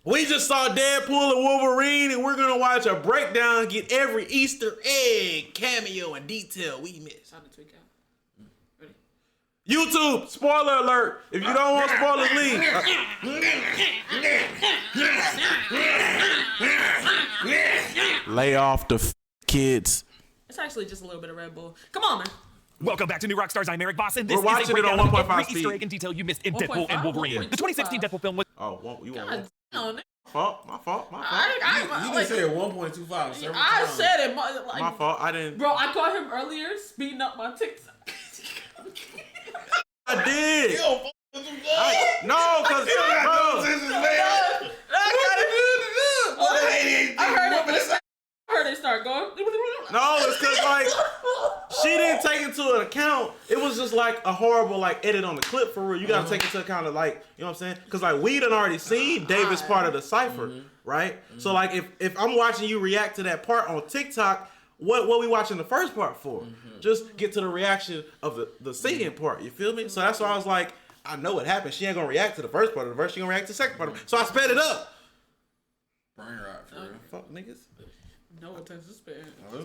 We just saw Deadpool and Wolverine, and we're gonna watch a breakdown, get every Easter egg, cameo, and detail we missed. Ready? YouTube, spoiler alert. If you don't want spoilers, leave. Lay off the kids. It's actually just a little bit of Red Bull. Come on, man. Welcome back to New Rockstars. I'm Eric Voss, and this We're watching is a breakdown it on of 1.5 every speed. Easter egg and detail you missed in Deadpool 1.5, and Wolverine. The 2016 Deadpool film was... Oh, you want God damn, nigga. My fault. You just said 1.25 several I times. said it. My fault. I didn't. Bro, I caught him earlier speeding up my TikTok. I did. Yo, No, cause bro. I heard it start going. No, it's cause like she didn't take into account. It was just like a horrible like edit on the clip for real. You gotta take into account of like, you know what I'm saying? Cause like we done already seen David's part of the cipher, right? So like if I'm watching you react to that part on TikTok, what we watching the first part for? Just get to the reaction of the singing part. You feel me? So that's why I was like, I know what happened. She ain't gonna react to the first part of the verse. She gonna react to the second part of it. So I sped it up. Brain rot for real. Fuck niggas. No attention span.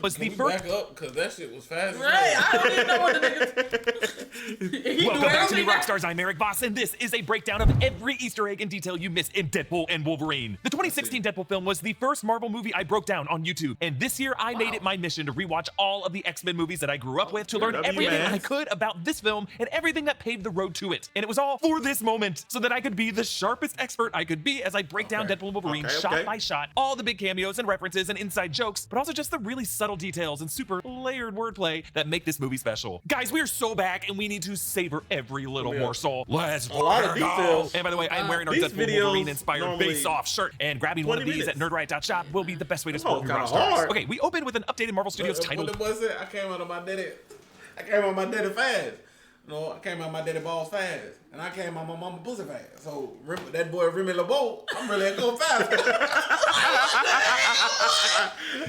Was the Can we first... back up? Because that shit was fast. Right, I don't even know what the niggas. Welcome back to New Rockstars. I'm Eric Voss, and this is a breakdown of every Easter egg and detail you missed in Deadpool and Wolverine. The 2016 Deadpool film was the first Marvel movie I broke down on YouTube, and this year I made it my mission to rewatch all of the X-Men movies that I grew up with to learn everything I could about this film and everything that paved the road to it. And it was all for this moment, so that I could be the sharpest expert I could be as I break down Deadpool and Wolverine shot by shot, all the big cameos and references and inside jokes, but also just the really subtle details and super layered wordplay that make this movie special. Guys, we are so back, and we need to savor every little morsel. Let's A lot of go. details. And by the way, I'm wearing our These Deadpool videos Wolverine inspired normally face-off shirt, and grabbing one of 20 these at minutes. nerdright.shop will be the best way to support New kinda Rockstars. hard. Okay, we open with an updated Marvel Studios title. What was it? I came out of my daddy fast. You know, I came out of my daddy balls fast. And I came out of my mama pussy fast. So that boy Remy LeBeau, I'm really going fast.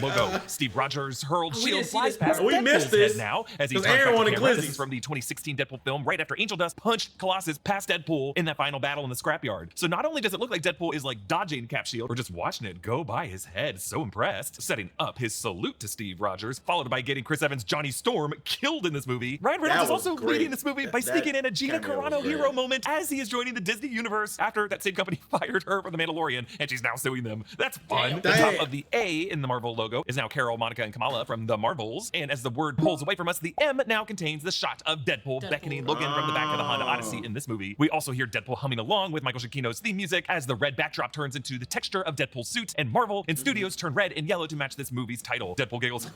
Logo. Steve Rogers hurled We shield didn't see flies this past part. We missed Deadpool's this, head now as he's 'cause Aaron wanted camera. This glizzies. is from the 2016 Deadpool film right after Angel Dust punched Colossus past Deadpool in that final battle in the scrapyard. So not only does it look like Deadpool is like dodging Cap Shield, we're just watching it go by his head, so impressed, setting up his salute to Steve Rogers, followed by getting Chris Evans' Johnny Storm killed in this movie. Ryan Reynolds is was also great. leading this movie by sneaking in a Gina cameo was Carano great. hero moment as he is joining the Disney universe after that same company fired her from The Mandalorian, and she's now suing them. That's fun. The top of the A in the Marvel logo is now Carol, Monica, and Kamala from the Marvels, and as the word pulls away from us, the M now contains the shot of Deadpool beckoning Logan from the back of the Honda Odyssey in this movie. We also hear Deadpool humming along with Michael Giacchino's theme music as the red backdrop turns into the texture of Deadpool's suit, and Marvel and studios turn red and yellow to match this movie's title. Deadpool giggles.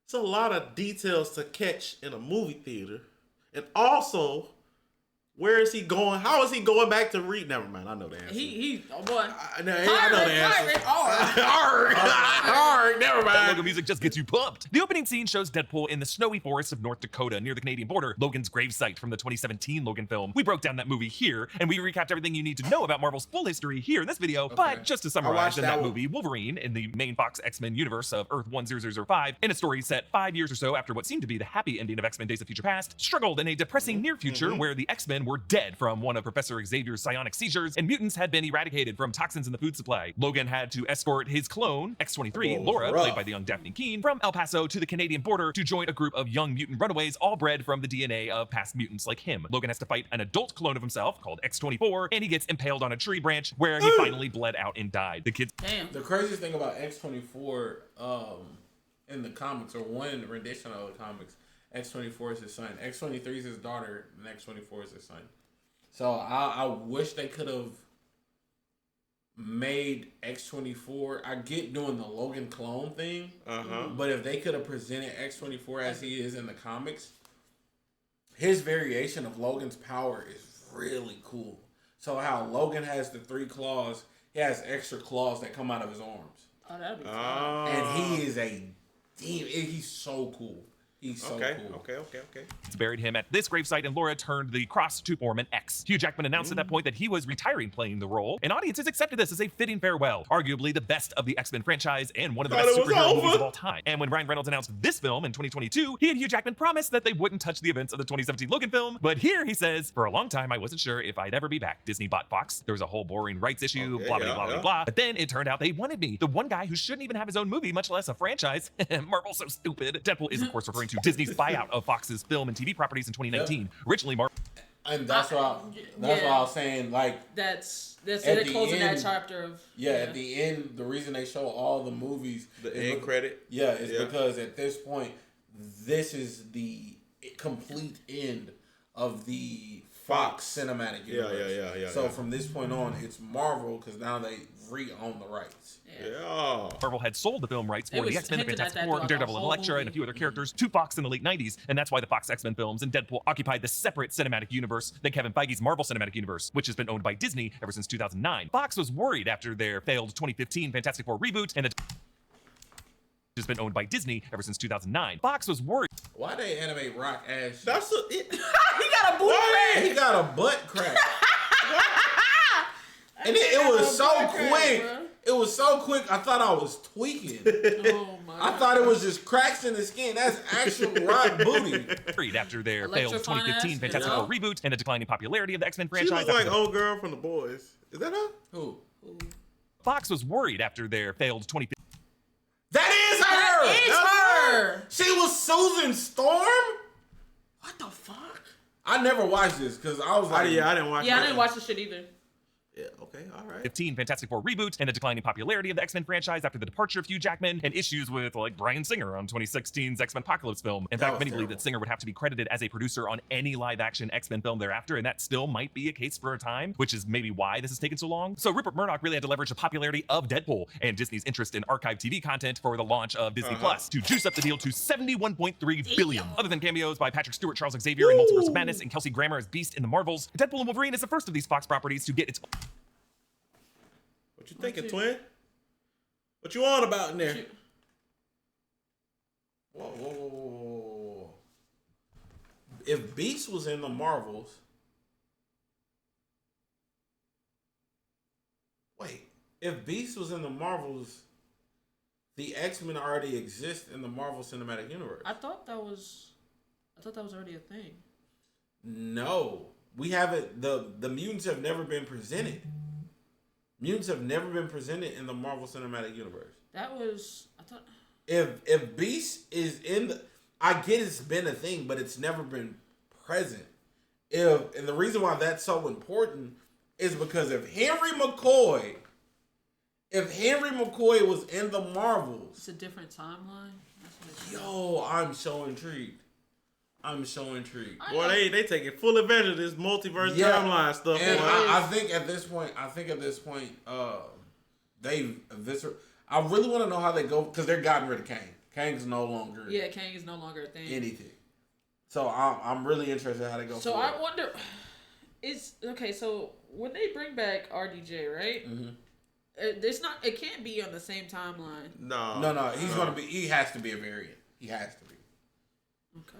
It's a lot of details to catch in a movie theater. And also, where is he going? How is he going back to read? Never mind, I know the answer. Oh boy. I know the answer. Never That mind. logo music just gets you pumped. The opening scene shows Deadpool in the snowy forests of North Dakota near the Canadian border, Logan's gravesite from the 2017 Logan film. We broke down that movie here, and we recapped everything you need to know about Marvel's full history here in this video. But just to summarize, watched in that that one. movie, Wolverine, in the main Fox X-Men universe of Earth 10005, in a story set 5 years or so after what seemed to be the happy ending of X-Men Days of Future Past, struggled in a depressing near future where the X-Men were dead from one of Professor Xavier's psionic seizures, and mutants had been eradicated from toxins in the food supply. Logan had to escort his clone, X-23, Laura, rough. played by the young Daphne Keane, from El Paso to the Canadian border to join a group of young mutant runaways, all bred from the DNA of past mutants like him. Logan has to fight an adult clone of himself called X-24, and he gets impaled on a tree branch where he finally bled out and died. The kids... Damn. The craziest thing about X-24 in the comics, or one rendition of the comics, X-24 is his son. X-23 is his daughter, and X-24 is his son. So I wish they could have made X-24. I get doing the Logan clone thing, but if they could have presented X-24 as he is in the comics, his variation of Logan's power is really cool. So how Logan has the 3 claws, he has extra claws that come out of his arms. Oh, that'd be fun. Oh. And he is a demon. He's so cool. He's so Okay, cool. okay. Buried him at this gravesite, and Laura turned the cross to form an X. Hugh Jackman announced at that point that he was retiring playing the role, and audiences accepted this as a fitting farewell, arguably the best of the X-Men franchise and one of the best superhero movies of all time. And when Ryan Reynolds announced this film in 2022, he and Hugh Jackman promised that they wouldn't touch the events of the 2017 Logan film, but here he says, for a long time I wasn't sure if I'd ever be back. Disney bought Fox, there was a whole boring rights issue, blah, blah, blah, blah, blah. But then it turned out they wanted me, the one guy who shouldn't even have his own movie, much less a franchise. Marvel's so stupid. Deadpool is, of course, referring to Disney's buyout of Fox's film and TV properties in 2019. Originally, Marvel. And that's why I was saying, like, that's it. Closing that chapter of at the end, the reason they show all the movies, the end credit, is because at this point, this is the complete end of the Fox cinematic universe. Yeah. So from this point on, it's Marvel because now they re-own the rights. Yeah. Marvel had sold the film rights for the X-Men, the Fantastic Four, Daredevil, and Elektra, and a few other characters to Fox in the late 90s, and that's why the Fox X-Men films and Deadpool occupied the separate cinematic universe than Kevin Feige's Marvel Cinematic Universe, which has been owned by Disney ever since 2009. Fox was worried after their failed 2015 Fantastic Four reboot, and has been owned by Disney ever since 2009. Fox was worried. Why they animate Rock Ash? he got a booty crack. He got a butt crack. And it was so quick. It was so quick. I thought I was tweaking. Oh my God. I thought it was just cracks in the skin. That's actual rock booty. After their failed 2015 Fantastic Four reboot and the declining popularity of the X-Men franchise. She looks like old girl from The Boys. Is that her? Who? Fox was worried after their failed 2015. That is her. She was Susan Storm. What the fuck? I never watched this because I was like, I didn't watch. Yeah, I didn't watch the shit either. Yeah, okay, all right. 15 Fantastic Four reboot and the declining popularity of the X-Men franchise after the departure of Hugh Jackman and issues with like Bryan Singer on 2016's X-Men Apocalypse film. In fact, many believe that Singer would have to be credited as a producer on any live-action X-Men film thereafter, and that still might be a case for a time, which is maybe why this has taken so long. So Rupert Murdoch really had to leverage the popularity of Deadpool and Disney's interest in archive TV content for the launch of Disney Plus to juice up the deal to $71.3 billion. Other than cameos by Patrick Stewart, Charles Xavier in Multiverse of Madness, and Kelsey Grammer as Beast in the Marvels, Deadpool and Wolverine is the first of these Fox properties to get its. What you thinking, twin? What you on about in there? Whoa. If Beast was in the Marvels, if Beast was in the Marvels, the X-Men already exist in the Marvel Cinematic Universe. I thought that was already a thing. No, we haven't. The mutants have never been presented. Mutants have never been presented in the Marvel Cinematic Universe. I thought. If Beast is in the, I get it's been a thing, but it's never been present. And the reason why that's so important is because if Henry McCoy was in the Marvels, It's a different timeline. yo, I'm so intrigued. Boy, they taking full advantage of this multiverse timeline stuff. And I think at this point, I really want to know how they go because they're gotten rid of Kang. Kang's no longer. Yeah, Kang is no longer a thing. Anything. So I'm really interested in how they go. So I wonder, so when they bring back RDJ, right? Mm-hmm. It can't be on the same timeline. No. He has to be a variant. He has to be. Okay.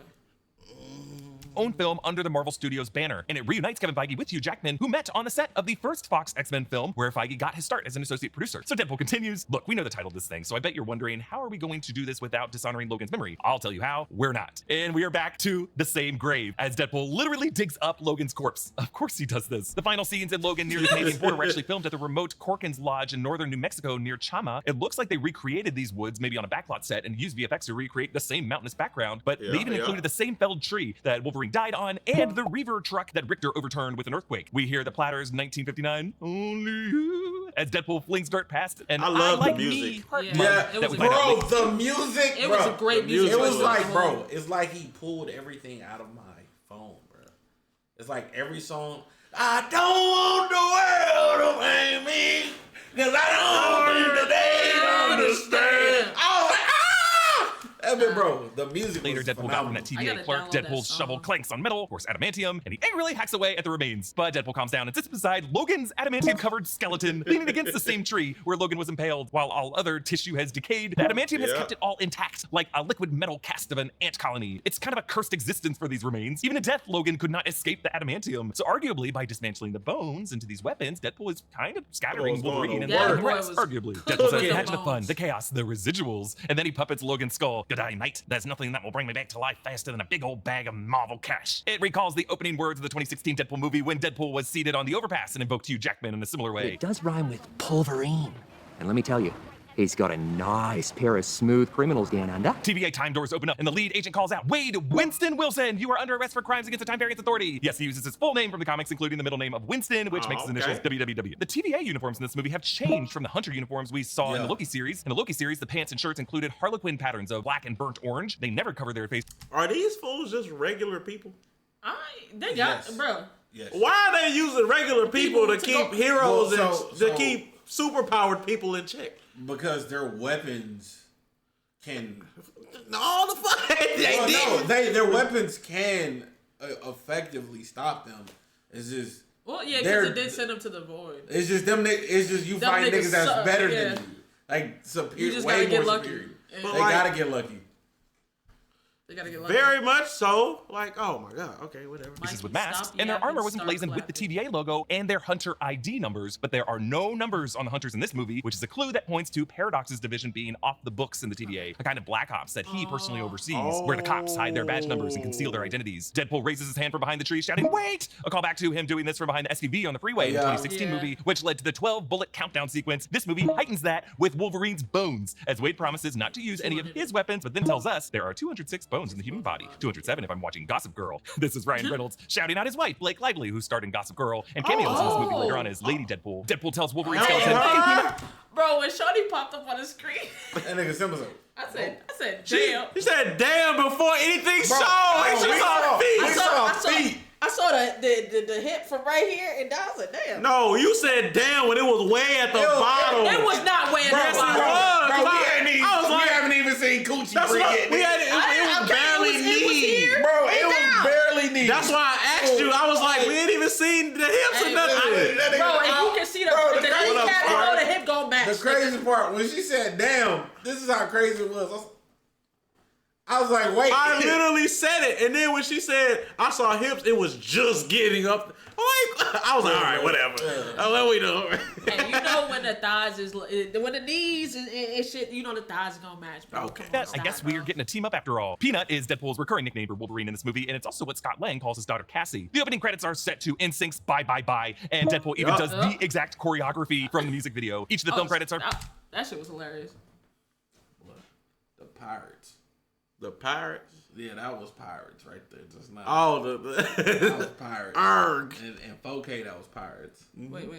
Own film under the Marvel Studios banner, and it reunites Kevin Feige with Hugh Jackman, who met on the set of the first Fox X-Men film, where Feige got his start as an associate producer. So Deadpool continues. Look, we know the title of this thing, so I bet you're wondering, how are we going to do this without dishonoring Logan's memory? I'll tell you how. We're not. And we are back to the same grave, as Deadpool literally digs up Logan's corpse. Of course he does this. The final scenes in Logan near the Canadian border were actually filmed at the remote Corkins Lodge in northern New Mexico near Chama. It looks like they recreated these woods maybe on a backlot set and used VFX to recreate the same mountainous background, but they even included the same felled tree that Wolverine died on and the Reaver truck that Richter overturned with an earthquake. We hear the Platters' 1959, Only You, as Deadpool flings dirt past, and I love like the music. The music, it was a great music. It was like, bro, it's like he pulled everything out of my phone, bro. It's like every song, I don't want the world to blame me, because I don't think that they understand. I was like, that bro, the music Later, was Deadpool got from phenomenal. that TVA clerk. download that Deadpool's song. shovel clanks on metal, of course, adamantium, and he angrily hacks away at the remains. But Deadpool calms down and sits beside Logan's adamantium-covered skeleton, leaning against the same tree where Logan was impaled. While all other tissue has decayed, the adamantium has kept it all intact, like a liquid metal cast of an ant colony. It's kind of a cursed existence for these remains. Even in death, Logan could not escape the adamantium. So arguably, by dismantling the bones into these weapons, Deadpool is kind of scattering Wolverine and Yeah, the boy rest, was arguably. Deadpool says, cooking imagine the the fun, bones. the chaos, the residuals. And then he puppets Logan's skull. Good day, mate. There's nothing that will bring me back to life faster than a big old bag of Marvel cash. It recalls the opening words of the 2016 Deadpool movie when Deadpool was seated on the overpass and invoked Hugh Jackman in a similar way. It does rhyme with pulverine. And let me tell you, he's got a nice pair of smooth criminals down under. TVA time doors open up and the lead agent calls out, Wade Winston Wilson, you are under arrest for crimes against the Time Variance Authority. Yes, he uses his full name from the comics, including the middle name of Winston, which makes his initials WWW. The TVA uniforms in this movie have changed from the Hunter uniforms we saw in the Loki series. In the Loki series, the pants and shirts included Harlequin patterns of black and burnt orange. They never cover their face. Are these fools just regular people? They got, bro. Yes. Why are they using regular people to keep heroes Well, and to keep superpowered people in check? Because their weapons can. All the fuck Their weapons can effectively stop them. It's just. Well, yeah, because it did send them to the void. It's just them. It's just you Them find niggas niggas that's suck, better yeah. than you. Like superior, You just way gotta get more lucky. superior. But They like- gotta get lucky. They gotta get lucky. Very much so. Like, oh my god. Okay, whatever. Pieces with Mikey, masks, stop and their yapping, armor was start emblazoned with the clapping. TVA logo and their Hunter ID numbers, but there are no numbers on the Hunters in this movie, which is a clue that points to Paradox's division being off the books in the TVA, a kind of black ops that he personally oversees, where the cops hide their badge numbers and conceal their identities. Deadpool raises his hand from behind the tree, shouting, "Wait!" A callback to him doing this from behind the SUV on the freeway in the 2016 movie, which led to the 12-bullet countdown sequence. This movie heightens that with Wolverine's bones, as Wade promises not to use any of his weapons, but then tells us there are 206 bones in the human body, 207 if I'm watching Gossip Girl. This is Ryan Reynolds shouting out his wife, Blake Lively, who starred in Gossip Girl, and cameos in this movie later on as Lady Deadpool. Deadpool tells Wolverine skeleton, Bro, when Shorty popped up on the screen, That nigga Simba's like, I said, damn. He said, "Damn!" before anything showed. bro, She we saw saw- feet. we saw feet. I saw the hip from right here, and I was like, damn. No, you said "damn" when it was way at the bottom. It was not way at Bro, the it bottom. was. Bro, I was like, we haven't even seen Coochie that's Break what yet. we had. It was barely knee. Bro, it was barely knee. That's why I asked you. I was like, we ain't even seen the hips or nothing. Bro, if you can see the kneecap, you know the hip gonna match. The crazy part, when she said, "Damn," this is how crazy it was. I was like, wait. I literally said it, and then when she said I saw hips, it was just getting up. I was like, all right, whatever. What we doing? Hey, you know when the thighs is, when the knees and shit, you know the thighs gonna match, bro. Okay. Come on, I guess stop, we're bro. getting a team up after all. Peanut is Deadpool's recurring nickname for Wolverine in this movie, and it's also what Scott Lang calls his daughter Cassie. The opening credits are set to NSYNC's Bye Bye Bye, and Deadpool even does the exact choreography from the music video. Each of the film credits are... That shit was hilarious. The Pirates. The Pirates. Yeah, that was Pirates right there. Just not. Oh, That was Pirates. Arg. And 4K, that was Pirates. Wait.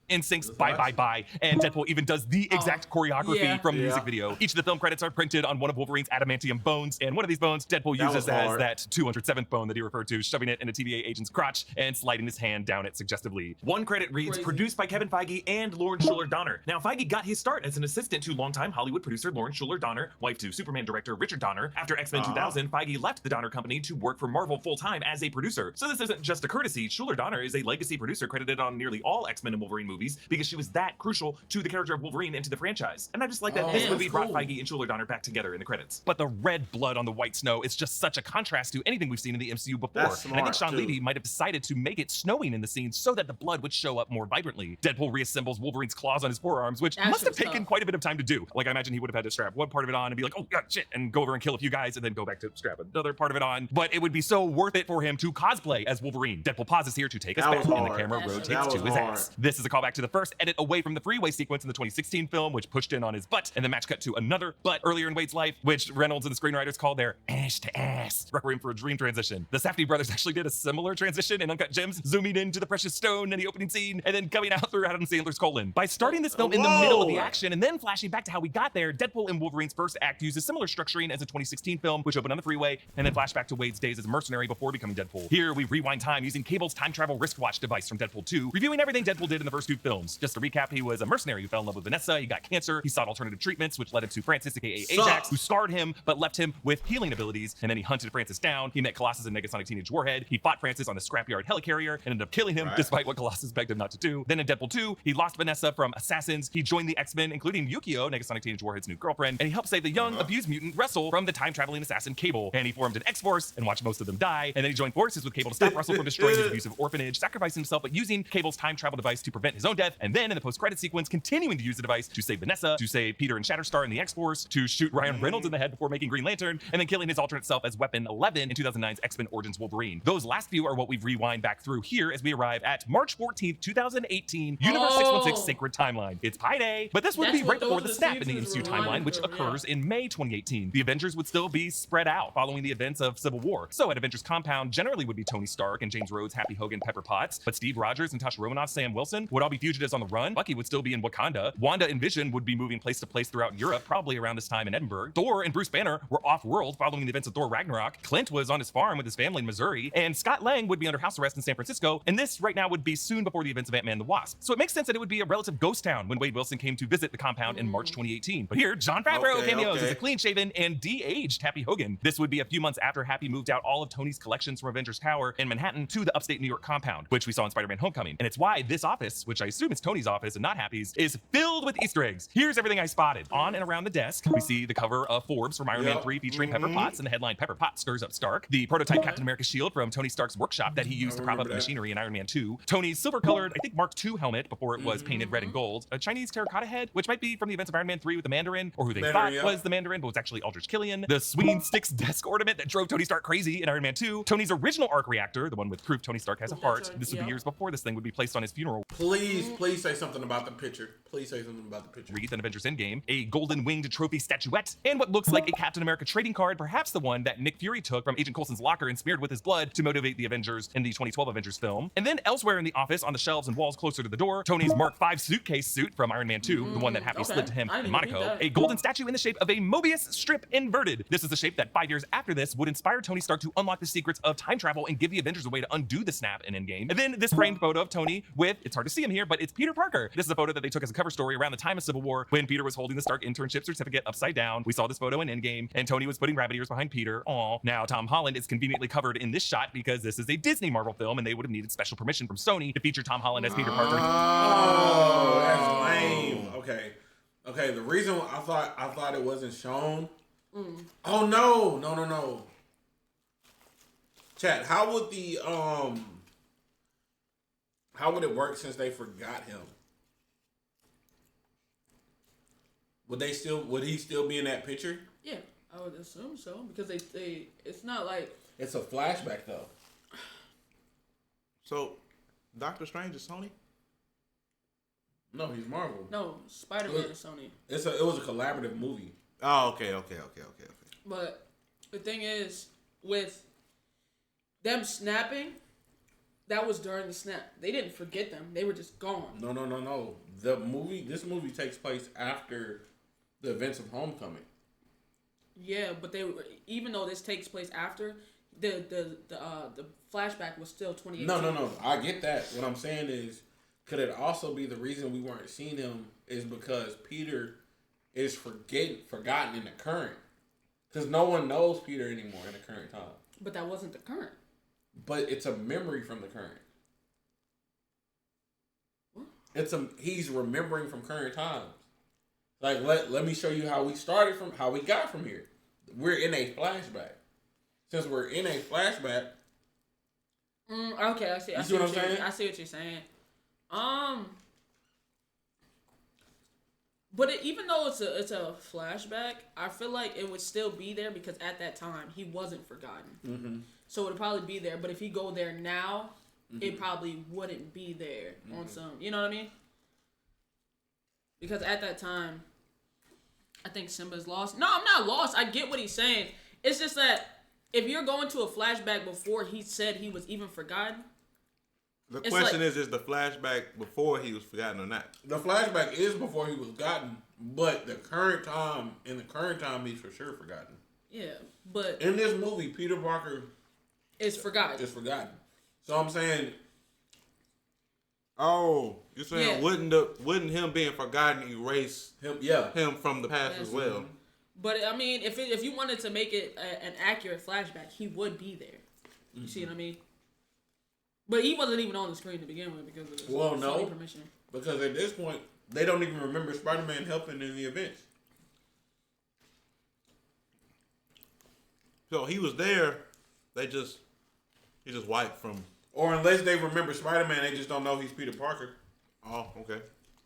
NSYNC's Bye Bye Bye, and Deadpool even does the exact choreography from the music Yeah. video. Each of the film credits are printed on one of Wolverine's adamantium bones, and one of these bones Deadpool That uses was as hard. that 207th bone that he referred to, shoving it in a TVA agent's crotch and sliding his hand down it suggestively. One credit reads, Crazy. produced by Kevin Feige and Lauren Schuler Donner. Now, Feige got his start as an assistant to longtime Hollywood producer Lauren Schuler Donner, wife to Superman director Richard Donner. After X-Men 2000, Feige left the Donner Company to work for Marvel full-time as a producer. So this isn't just a courtesy. Schuler Donner is a legacy producer credited on nearly all X-Men and Wolverine movies because she was that crucial to the character of Wolverine and to the franchise. And I just like that this that's movie brought cool. Feige and Schuler Donner back together in the credits. But the red blood on the white snow is just such a contrast to anything we've seen in the MCU before. That's And I think smart, Sean too. Levy might have decided to make it snowing in the scene so that the blood would show up more vibrantly. Deadpool reassembles Wolverine's claws on his forearms, which That must shit have was taken tough. quite a bit of time to do. Like, I imagine he would have had to strap one part of it on and be like, oh, God, shit, and go over and kill a few guys and then go back to strap another part of it on. But it would be so worth it for him to cosplay as Wolverine. Deadpool pauses here to take us That back, was and the hard. camera That rotates was to his hard. ass. This is a callback to the first edit away from the freeway sequence in the 2016 film, which pushed in on his butt, and the match cut to another butt earlier in Wade's life, which Reynolds and the screenwriters called their ass to ass. Requiem for a Dream transition. The Safdie brothers actually did a similar transition in Uncut Gems, zooming into the precious stone in the opening scene, and then coming out through Adam Sandler's colon. By starting this film in the middle of the action and then flashing back to how we got there, Deadpool and Wolverine's first act uses similar structuring as the 2016 film, which opened on the freeway, and then flashed back to Wade's days as a mercenary before becoming Deadpool. Here, we rewind time using Cable's time travel wristwatch device from Deadpool 2, reviewing everything Deadpool did in the first 2 two films. Just to recap, he was a mercenary who fell in love with Vanessa. He got cancer. He sought alternative treatments, which led him to Francis, aka Ajax, who scarred him but left him with healing abilities. And then he hunted Francis down. He met Colossus and Negasonic Teenage Warhead. He fought Francis on the scrapyard helicarrier and ended up killing him despite what Colossus begged him not to do. Then in Deadpool 2, he lost Vanessa from assassins. He joined the X-Men, including Yukio, Negasonic Teenage Warhead's new girlfriend, and he helped save the young, abused mutant Russell from the time-traveling assassin Cable. And he formed an X-Force and watched most of them die. And then he joined forces with Cable to stop Russell from destroying his abusive orphanage, sacrificing himself but using Cable's time travel device to prevent his own death. And then in the post-credit sequence, continuing to use the device to save Vanessa, to save Peter and Shatterstar in the X-Force, to shoot Ryan Reynolds in the head before making Green Lantern, and then killing his alternate self as Weapon 11 in 2009's X-Men Origins Wolverine. Those last few are what we've rewind back through here as we arrive at March 14th, 2018, Universe 616 Sacred Timeline. It's Pi Day, but this would be right before the snap in the MCU timeline, which occurs in May 2018. The Avengers would still be spread out following the events of Civil War. So at Avengers Compound generally would be Tony Stark and James Rhodes, Happy Hogan, Pepper Potts, but Steve Rogers, Natasha Romanoff, Sam Wilson would all be fugitives on the run. Bucky would still be in Wakanda. Wanda and Vision would be moving place to place throughout Europe, probably around this time in Edinburgh. Thor and Bruce Banner were off-world following the events of Thor Ragnarok. Clint was on his farm with his family in Missouri, and Scott Lang would be under house arrest in San Francisco, and this right now would be soon before the events of Ant-Man and the Wasp. So it makes sense that it would be a relative ghost town when Wade Wilson came to visit the compound in March 2018. But here, Jon Favreau cameos as a clean-shaven and de-aged Happy Hogan. This would be a few months after Happy moved out all of Tony's collections from Avengers Tower in Manhattan to the upstate New York compound, which we saw in Spider-Man Homecoming. And it's why this office, which I assume is Tony's office and not Happy's, is filled with Easter eggs. Here's everything I spotted. On and around the desk, we see the cover of Forbes from Iron Man 3 featuring Pepper Potts, and the headline Pepper Potts stirs up Stark. The prototype Captain America shield from Tony Stark's workshop that he used to prop up the machinery in Iron Man 2. Tony's silver-colored, I think Mark II helmet before it was painted red and gold. A Chinese terracotta head, which might be from the events of Iron Man 3 with the Mandarin, or who they thought was the Mandarin, but was actually Aldrich Killian. The swinging sticks desk ornament that drove Tony Stark crazy in Iron Man 2. Tony's original arc reactor, the one with proof Tony Stark has a heart. This would be years before this thing would be placed on his funeral. Please say something about the picture. Please say something about the picture. Wreath and Avengers Endgame, a golden winged trophy statuette, and what looks like a Captain America trading card, perhaps the one that Nick Fury took from Agent Coulson's locker and smeared with his blood to motivate the Avengers in the 2012 Avengers film. And then elsewhere in the office, on the shelves and walls closer to the door, Tony's Mark V suitcase suit from Iron Man 2, the one that Happy slid to him in Monaco, a golden statue in the shape of a Mobius strip inverted. This is the shape that 5 years after this would inspire Tony Stark to unlock the secrets of time travel and give the Avengers a way to undo the snap in Endgame. And then this framed photo of Tony with, it's hard to see him here, but it's Peter Parker. This is a photo that they took as a cover story around the time of Civil War when Peter was holding the Stark internship certificate upside down. We saw this photo in Endgame, and Tony was putting rabbit ears behind Peter. Aw. Now Tom Holland is conveniently covered in this shot because this is a Disney Marvel film, and they would have needed special permission from Sony to feature Tom Holland as Peter Parker. Oh, that's lame. Okay. The reason I thought it wasn't shown. Oh no. Chat, how would it work since they forgot him? Would he still be in that picture? Yeah, I would assume so because they it's not like it's a flashback though. So, Doctor Strange is Sony? No, he's Marvel. No, Spider-Man is Sony. It was a collaborative movie. Oh, okay. But the thing is, with them snapping, that was during the snap. They didn't forget them. They were just gone. No. This movie takes place after the events of Homecoming. Yeah, but even though this takes place after, the flashback was still 2018. No. I get that. What I'm saying is, could it also be the reason we weren't seeing him is because Peter is forgotten in the current? Because no one knows Peter anymore in the current time. But that wasn't the current. But it's a memory from the current. What? He's remembering from current times. Like let me show you how we started from how we got from here. We're in a flashback. Since we're in a flashback. Okay, I see. You see what I'm saying? I see what you're saying. But even though it's a flashback, I feel like it would still be there because at that time he wasn't forgotten. Mm-hmm. So it would probably be there. But if he go there now, it probably wouldn't be there on some. You know what I mean? Because at that time, I think Simba's lost. No, I'm not lost. I get what he's saying. It's just that if you're going to a flashback before he said he was even forgotten. The question is the flashback before he was forgotten or not? The flashback is before he was forgotten, but in the current time, he's for sure forgotten. Yeah, but in this movie, Peter Parker is forgotten. So I'm saying, Oh, you're saying wouldn't him being forgotten erase him from the past as well? But I mean, if you wanted to make it an accurate flashback, he would be there. You see what I mean? But he wasn't even on the screen to begin with because of the Sony permission. Because at this point, they don't even remember Spider-Man helping in the events. So he was there. He just wiped from. Or unless they remember Spider-Man, they just don't know he's Peter Parker. Oh, okay.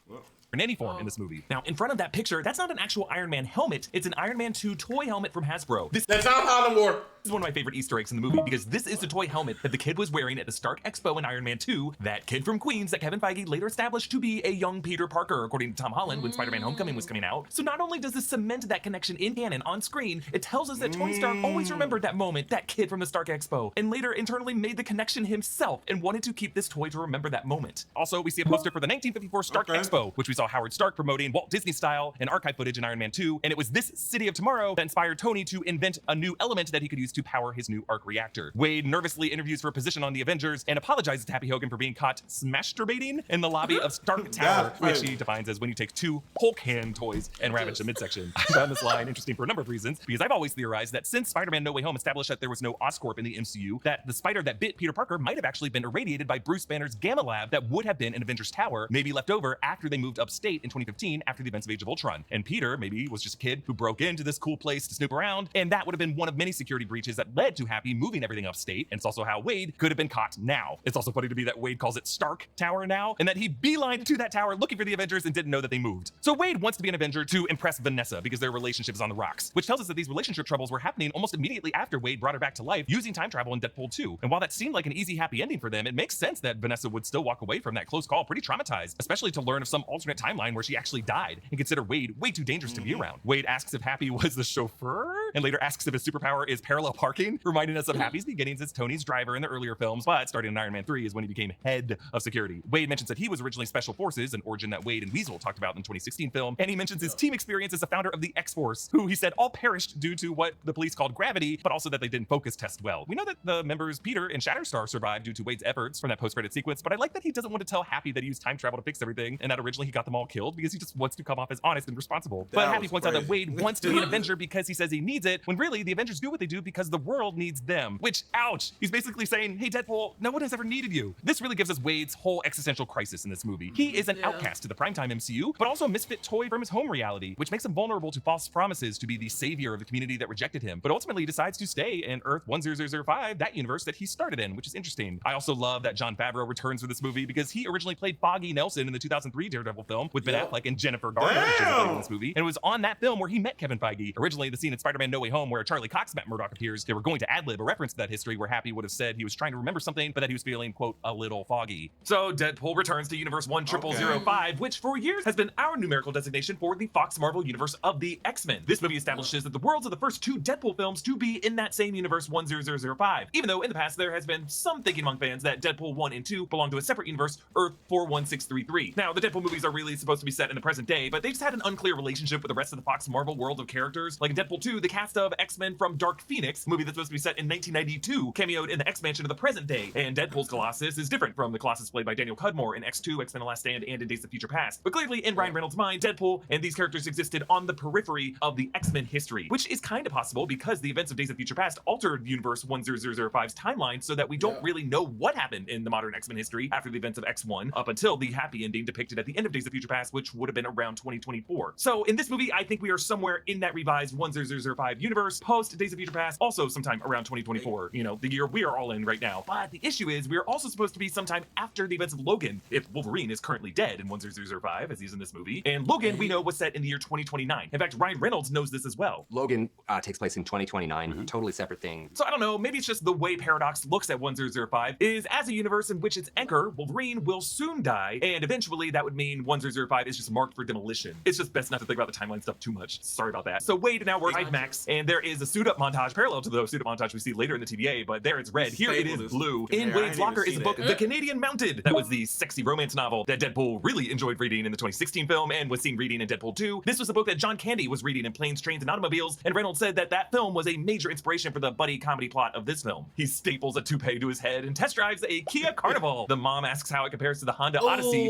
Well. In any form in this movie. Now, in front of that picture, that's not an actual Iron Man helmet. It's an Iron Man 2 toy helmet from Hasbro. That's not Hollywood. This is one of my favorite Easter eggs in the movie because this is the toy helmet that the kid was wearing at the Stark Expo in Iron Man 2. That kid from Queens that Kevin Feige later established to be a young Peter Parker, according to Tom Holland when Spider-Man Homecoming was coming out. So not only does this cement that connection in canon on screen, it tells us that Tony Stark always remembered that moment, that kid from the Stark Expo, and later internally made the connection himself and wanted to keep this toy to remember that moment. Also, we see a poster for the 1954 Stark Expo, which we saw Howard Stark promoting Walt Disney style and archive footage in Iron Man 2, and it was this City of Tomorrow that inspired Tony to invent a new element that he could use to power his new arc reactor. Wade nervously interviews for a position on the Avengers and apologizes to Happy Hogan for being caught smasturbating in the lobby of Stark Tower, which he defines as when you take two Hulk hand toys and ravage the midsection. I found this line interesting for a number of reasons, because I've always theorized that since Spider-Man No Way Home established that there was no Oscorp in the MCU, that the spider that bit Peter Parker might have actually been irradiated by Bruce Banner's Gamma Lab that would have been in Avengers Tower, maybe left over after they moved upstate in 2015 after the events of Age of Ultron. And Peter maybe was just a kid who broke into this cool place to snoop around, and that would have been one of many security breaches that led to Happy moving everything upstate, and it's also how Wade could have been caught now. It's also funny to me that Wade calls it Stark Tower now, and that he beelined to that tower looking for the Avengers and didn't know that they moved. So Wade wants to be an Avenger to impress Vanessa because their relationship is on the rocks, which tells us that these relationship troubles were happening almost immediately after Wade brought her back to life using time travel in Deadpool 2. And while that seemed like an easy happy ending for them, it makes sense that Vanessa would still walk away from that close call pretty traumatized, especially to learn of some alternate timeline where she actually died and consider Wade way too dangerous to be around. Wade asks if Happy was the chauffeur and later asks if his superpower is parallel parking, reminding us of Happy's beginnings as Tony's driver in the earlier films, but starting in Iron Man 3 is when he became head of security. Wade mentions that he was originally Special Forces, an origin that Wade and Weasel talked about in the 2016 film, and he mentions his team experience as the founder of the X-Force, who he said all perished due to what the police called gravity, but also that they didn't focus test well. We know that the members Peter and Shatterstar survived due to Wade's efforts from that post-credit sequence, but I like that he doesn't want to tell Happy that he used time travel to fix everything, and that originally he got them all killed because he just wants to come off as honest and responsible. But Happy points out that Wade wants to be an Avenger because he says he needs it, when really the Avengers do what they do because the world needs them. Which, ouch! He's basically saying, hey Deadpool, no one has ever needed you. This really gives us Wade's whole existential crisis in this movie. He is an outcast to the primetime MCU, but also a misfit toy from his home reality, which makes him vulnerable to false promises to be the savior of the community that rejected him, but ultimately he decides to stay in Earth 10005, that universe that he started in, which is interesting. I also love that Jon Favreau returns for this movie because he originally played Foggy Nelson in the 2003 Daredevil film with Ben Affleck and Jennifer Garner, which is in this movie, and it was on that film where he met Kevin Feige. Originally, the scene in Spider-Man No Way Home where Charlie Cox Matt Murdock appears, they were going to ad-lib a reference to that history where Happy would have said he was trying to remember something, but that he was feeling, quote, a little foggy. So Deadpool returns to Universe 10005, which for years has been our numerical designation for the Fox Marvel universe of the X-Men. This movie establishes that the worlds of the first two Deadpool films to be in that same universe 10005, even though in the past there has been some thinking among fans that Deadpool 1 and 2 belong to a separate universe, Earth 41633. Now, the Deadpool movies are really supposed to be set in the present day, but they just had an unclear relationship with the rest of the Fox Marvel world of characters. Like in Deadpool 2, the cast of X-Men from Dark Phoenix, a movie that's supposed to be set in 1992, cameoed in the X-Mansion of the present day, and Deadpool's Colossus is different from the Colossus played by Daniel Cudmore in X2, X-Men The Last Stand, and in Days of Future Past. But clearly, in Ryan Reynolds' mind, Deadpool and these characters existed on the periphery of the X-Men history, which is kind of possible because the events of Days of Future Past altered Universe 10005's timeline so that we don't really know what happened in the modern X-Men history after the events of X1 up until the happy ending depicted at the end of Days of Future Past, which would have been around 2024. So in this movie, I think we are somewhere in that revised 10005 universe, post Days of Future Past, also sometime around 2024, you know, the year we are all in right now. But the issue is we are also supposed to be sometime after the events of Logan, if Wolverine is currently dead in 10005, as he's in this movie. And Logan, we know, was set in the year 2029. In fact, Ryan Reynolds knows this as well. Logan takes place in 2029, totally separate thing. So I don't know, maybe it's just the way Paradox looks at 1005 is as a universe in which its anchor, Wolverine, will soon die, and eventually that would mean 1005 1005 is just marked for demolition. It's just best not to think about the timeline stuff too much. Sorry about that. So Wade now works Max, and there is a suit-up montage parallel to the suit-up montage we see later in the TVA, but there it's red. Here it is blue. In Wade's locker is a book, The Canadian Mounted. That was the sexy romance novel that Deadpool really enjoyed reading in the 2016 film and was seen reading in Deadpool 2. This was a book that John Candy was reading in Planes, Trains, and Automobiles, and Reynolds said that that film was a major inspiration for the buddy comedy plot of this film. He staples a toupee to his head and test drives a Kia Carnival. The mom asks how it compares to the Honda Odyssey.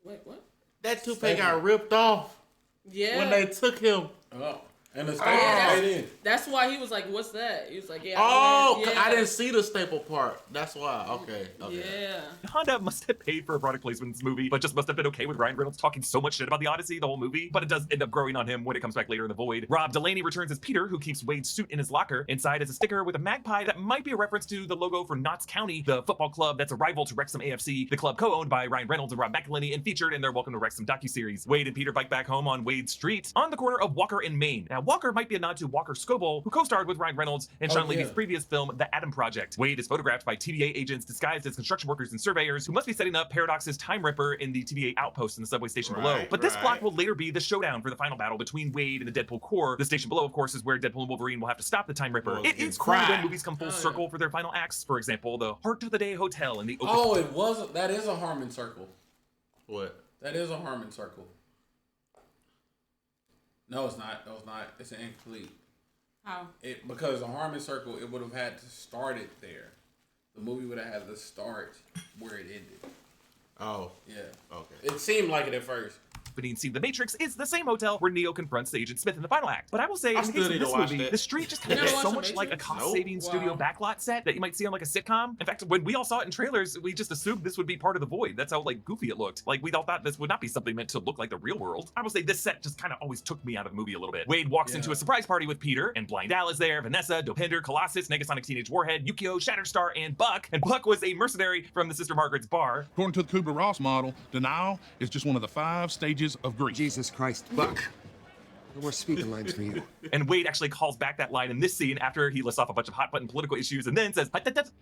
Wait, what? That toupee got ripped off. Yeah. When they took him. Oh. And the staple stayed in. That's why he was like, "What's that?" He was like, "Yeah." Oh, yeah. I didn't see the staple part. That's why. Okay. Yeah. Honda must have paid for a product placement in this movie, but just must have been okay with Ryan Reynolds talking so much shit about the Odyssey the whole movie. But it does end up growing on him when it comes back later in The Void. Rob Delaney returns as Peter, who keeps Wade's suit in his locker. Inside is a sticker with a magpie that might be a reference to the logo for Notts County, the football club that's a rival to Wrexham AFC, the club co-owned by Ryan Reynolds and Rob McElhenney and featured in their Welcome to Wrexham docuseries. Wade and Peter bike back home on Wade Street on the corner of Walker and Main. Now, Walker might be a nod to Walker Scobell, who co-starred with Ryan Reynolds in Sean Levy's previous film, The Adam Project. Wade is photographed by TVA agents disguised as construction workers and surveyors who must be setting up Paradox's Time Ripper in the TVA outpost in the subway station below. But this block will later be the showdown for the final battle between Wade and the Deadpool Corps. The station below, of course, is where Deadpool and Wolverine will have to stop the Time Ripper. It is cool when movies come full circle for their final acts. For example, the Heart of the Day Hotel and the That is a Harmon circle. What? That is a Harmon circle. No, it's not. No, it's not. It's an incomplete. How? Because a Harmon circle, it would have had to start it there. The movie would have had to start where it ended. Oh. Yeah. Okay. It seemed like it at first. opening scene of The Matrix is the same hotel where Neo confronts Agent Smith in the final act. But I will say, in the case of this movie, the street just kind of looks so much like a cost-saving studio backlot set that you might see on like a sitcom. In fact, when we all saw it in trailers, we just assumed this would be part of the Void. That's how like goofy it looked. Like we all thought this would not be something meant to look like the real world. I will say this set just kind of always took me out of the movie a little bit. Wade walks into a surprise party with Peter, and Blind Al is there, Vanessa, Dopinder, Colossus, Negasonic Teenage Warhead, Yukio, Shatterstar, and Buck. And Buck was a mercenary from the Sister Margaret's bar. According to the Kubler-Ross model, denial is just one of the 5 stages of grief. Jesus Christ, Buck. No more speaking lines for you. And Wade actually calls back that line in this scene after he lists off a bunch of hot button political issues and then says,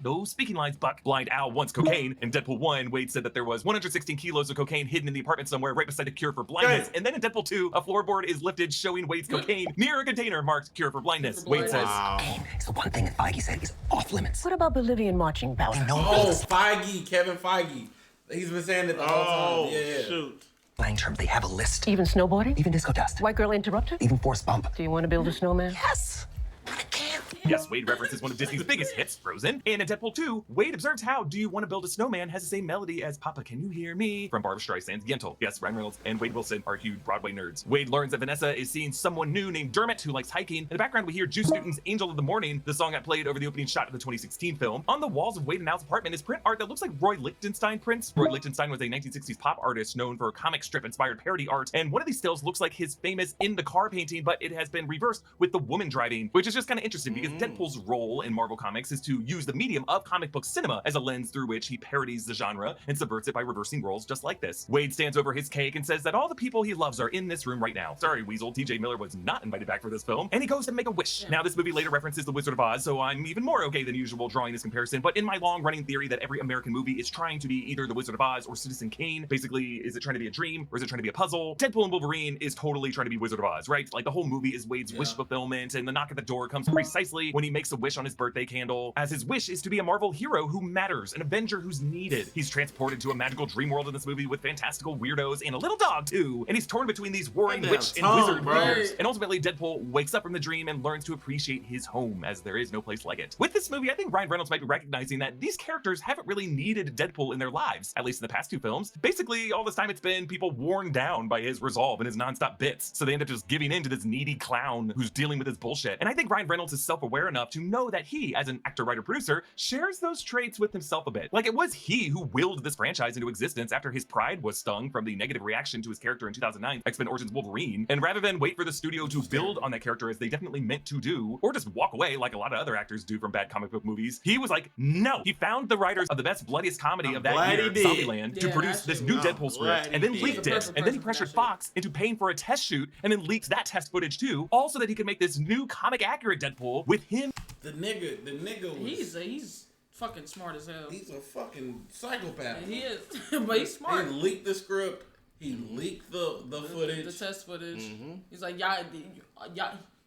no speaking lines, Buck. Blind Al wants cocaine. In Deadpool 1, Wade said that there was 116 kilos of cocaine hidden in the apartment somewhere right beside a cure for blindness. And then in Deadpool 2, a floorboard is lifted showing Wade's cocaine near a container marked cure for blindness. Wade says, Cocaine is the one thing that Feige said is off limits. What about Bolivian marching powder? Feige, Kevin Feige. He's been saying it the whole time. Yeah. Shoot. Slang term, they have a list. Even snowboarding? Even disco dust. White girl interrupted? Even force bump. Do you want to build a snowman? Yes! But I can't. yes, Wade references one of Disney's biggest hits, Frozen. And in Deadpool 2, Wade observes how Do You Want to Build a Snowman has the same melody as Papa Can You Hear Me from Barbra Streisand's Yentl. Yes, Ryan Reynolds and Wade Wilson are huge Broadway nerds. Wade learns that Vanessa is seeing someone new named Dermot who likes hiking. In the background, we hear Juice Newton's Angel of the Morning, the song that played over the opening shot of the 2016 film. On the walls of Wade and Al's apartment is print art that looks like Roy Lichtenstein prints. Roy Lichtenstein was a 1960s pop artist known for comic strip-inspired parody art, and one of these stills looks like his famous In the Car painting, but it has been reversed with the woman driving, which is just kind of interesting because Deadpool's role in Marvel Comics is to use the medium of comic book cinema as a lens through which he parodies the genre and subverts it by reversing roles just like this. Wade stands over his cake and says that all the people he loves are in this room right now. Sorry, Weasel, TJ Miller was not invited back for this film, and he goes to make a wish. Now, this movie later references The Wizard of Oz, so I'm even more okay than usual drawing this comparison, but in my long-running theory that every American movie is trying to be either The Wizard of Oz or Citizen Kane, basically, is it trying to be a dream or is it trying to be a puzzle? Deadpool and Wolverine is totally trying to be Wizard of Oz, right? Like, the whole movie is Wade's wish fulfillment, and the knock at the door comes precisely when he makes a wish on his birthday candle, as his wish is to be a Marvel hero who matters, an Avenger who's needed. He's transported to a magical dream world in this movie with fantastical weirdos and a little dog too, and he's torn between these warring witch and wizard figures. And ultimately, Deadpool wakes up from the dream and learns to appreciate his home, as there is no place like it. With this movie, I think Ryan Reynolds might be recognizing that these characters haven't really needed Deadpool in their lives, at least in the past 2 films. Basically, all this time it's been people worn down by his resolve and his nonstop bits, so they end up just giving in to this needy clown who's dealing with his bullshit. And I think Ryan Reynolds is self-aware enough to know that he, as an actor, writer, producer, shares those traits with himself a bit. Like, it was he who willed this franchise into existence after his pride was stung from the negative reaction to his character in 2009 X-Men Origins Wolverine, and rather than wait for the studio to build on that character as they definitely meant to do, or just walk away like a lot of other actors do from bad comic book movies, he was like, no. He found the writers of the best, bloodiest comedy of that year, Zombieland, to produce this new Deadpool script, and then leaked it, and then he pressured Fox into paying for a test shoot, and then leaked that test footage too, all so that he could make this new comic accurate Deadpool with him. The nigga was... He's fucking smart as hell. He's a fucking psychopath. Yeah, he is, but he's smart. He leaked the script. He leaked the footage. The test footage. He's like, y'all,